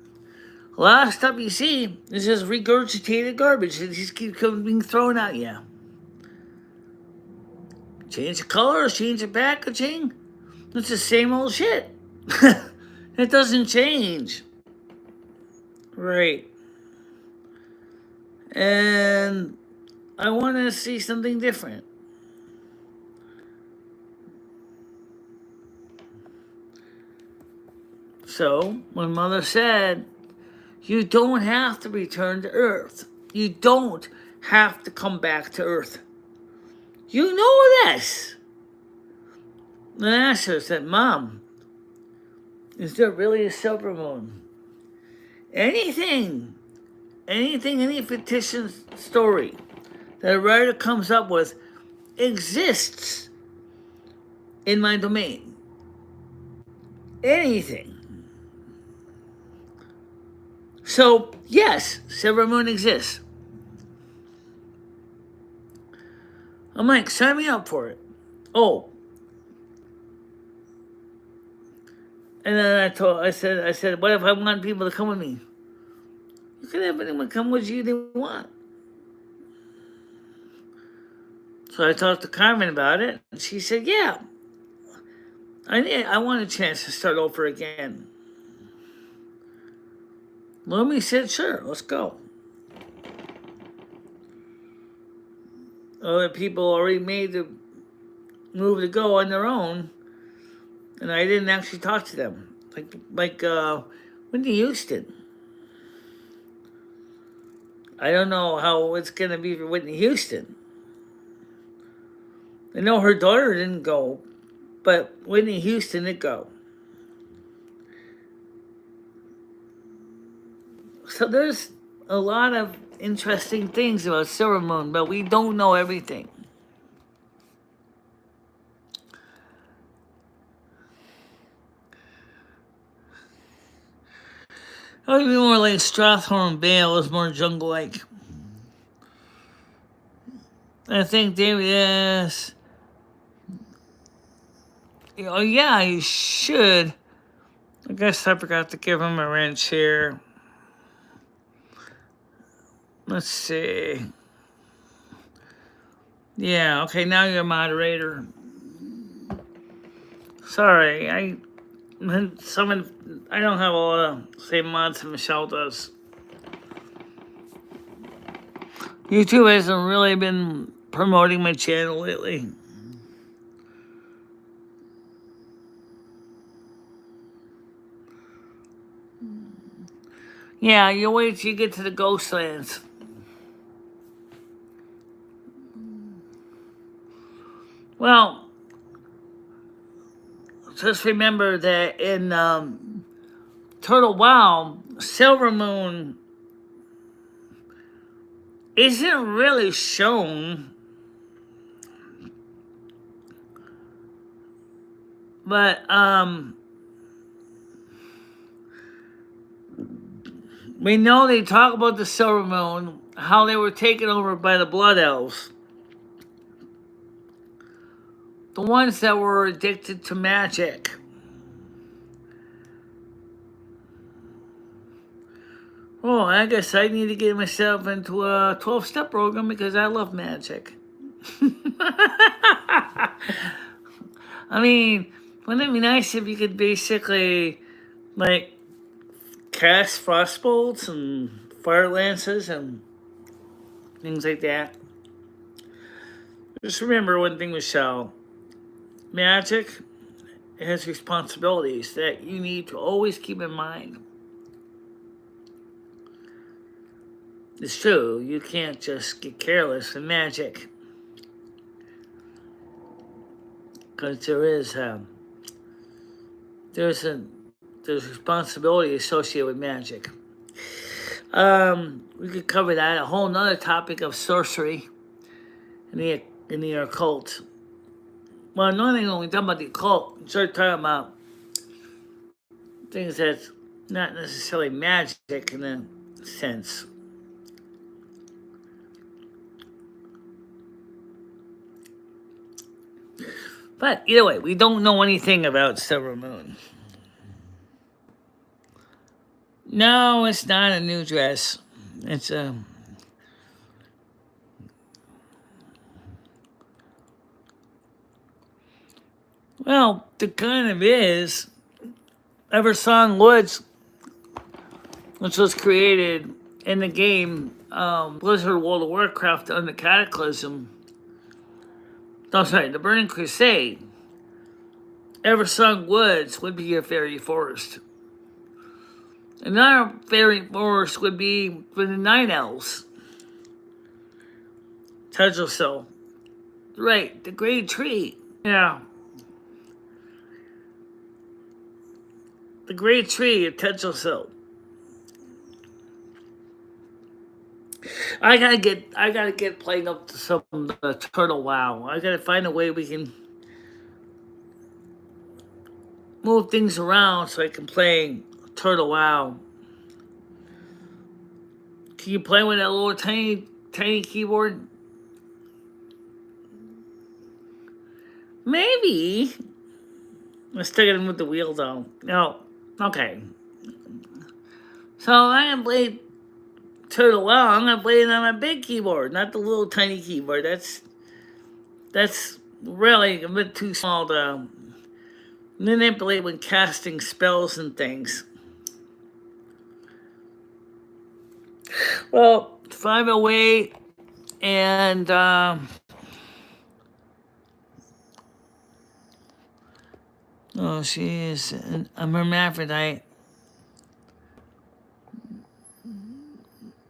A lot of stuff you see is just regurgitated garbage that just keeps being thrown at you. Change the color, change the packaging. It's the same old shit. It doesn't change. Right. And I want to see something different. So, when Mother said, you don't have to return to Earth. You don't have to come back to Earth. You know this. And I asked her, I said, Mom, is there really a silver moon? Any fictitious story that a writer comes up with exists in my domain. Anything. So, yes, silver moon exists. I'm like, sign me up for it. Oh. And then I said, what if I want people to come with me? You can have anyone come with you they want. So I talked to Carmen about it, and she said, yeah, I want a chance to start over again. Lumi said, sure, let's go. Other people already made the move to go on their own, and I didn't actually talk to them. Like Whitney Houston. I don't know how it's going to be for Whitney Houston. I know her daughter didn't go, but Whitney Houston did go. So there's a lot of interesting things about Silver Moon, but we don't know everything. It would be more like Strathmore Vale is more jungle-like. I think David, yes. Oh, yeah, you should. I guess I forgot to give him a wrench here. Let's see. Yeah, okay, now you're a moderator. Sorry, I don't have all the same mods that Michelle does. YouTube hasn't really been promoting my channel lately. Yeah, you wait till you get to the Ghostlands. Well, just remember that in Turtle Wow, Silver Moon isn't really shown, but we know they talk about the Silver Moon, how they were taken over by the Blood Elves. The ones that were addicted to magic. Oh, I guess I need to get myself into a 12-step program because I love magic. I mean, wouldn't it be nice if you could basically, like, cast frost bolts and fire lances and things like that. Just remember one thing, Michelle. Magic has responsibilities that you need to always keep in mind. It's true, you can't just get careless with magic. Because there's responsibility associated with magic. We could cover that, a whole nother topic of sorcery in the occult. Well, another thing when we talk about the occult, we start talking about things that's not necessarily magic in a sense. But either way, we don't know anything about Silver Moon. No, it's not a new dress. It's a... Well, it kind of is. Eversong Woods, which was created in the game Blizzard World of Warcraft under Cataclysm. No, sorry, the Burning Crusade. Eversong Woods would be your fairy forest. Another fairy forest would be for the Night Elves. Tetrasil. Right, the Great Tree. Yeah. The Great Tree at Tetrasil. I gotta get playing up to some of the Turtle WoW. I gotta find a way we can move things around so I can play Turtle WoW. Can you play with that little tiny keyboard? Maybe. Let's stick it in with the wheel though. No. Okay. So I'm gonna play Turtle WoW. I'm gonna play it on my big keyboard, not the little tiny keyboard. That's really a bit too small to manipulate when casting spells and things. Well, 508 and oh, she is a hermaphrodite.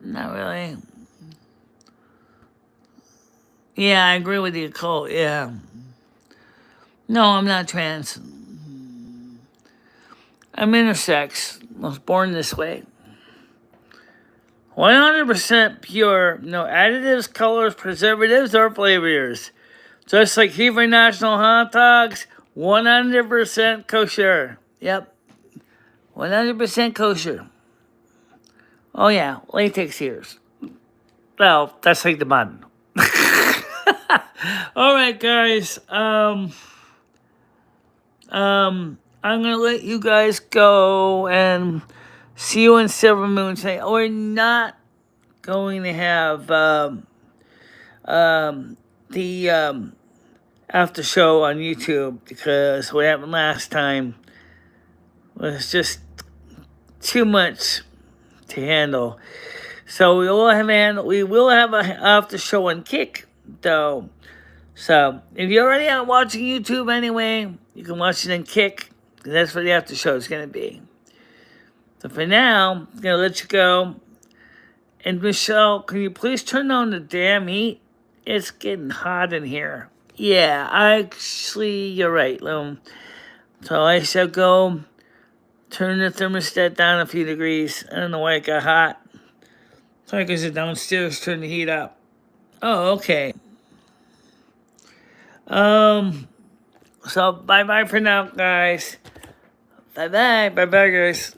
Not really. Yeah, I agree with the occult, yeah. No, I'm not trans. I'm intersex. I was born this way. 100% pure. No additives, colors, preservatives, or flavors. Just like Hebrew National hot dogs, 100% kosher. Yep. 100% kosher. Oh yeah, latex ears. Well, that's like the bun. Alright guys, I'm gonna let you guys go and see you in Silver Moon tonight. We're not going to have the after show on YouTube because what happened last time was just too much to handle. So we will have a after show on Kick though. So if you're already out watching YouTube anyway, you can watch it on Kick. That's what the after show is gonna be. So for now, I'm gonna let you go. And Michelle, can you please turn on the damn heat? It's getting hot in here. Yeah, actually, you're right, Loom. So I shall go turn the thermostat down a few degrees. I don't know why it got hot. So I can sit downstairs, turn the heat up. Oh, okay. So bye-bye for now, guys. Bye-bye. Bye-bye, guys.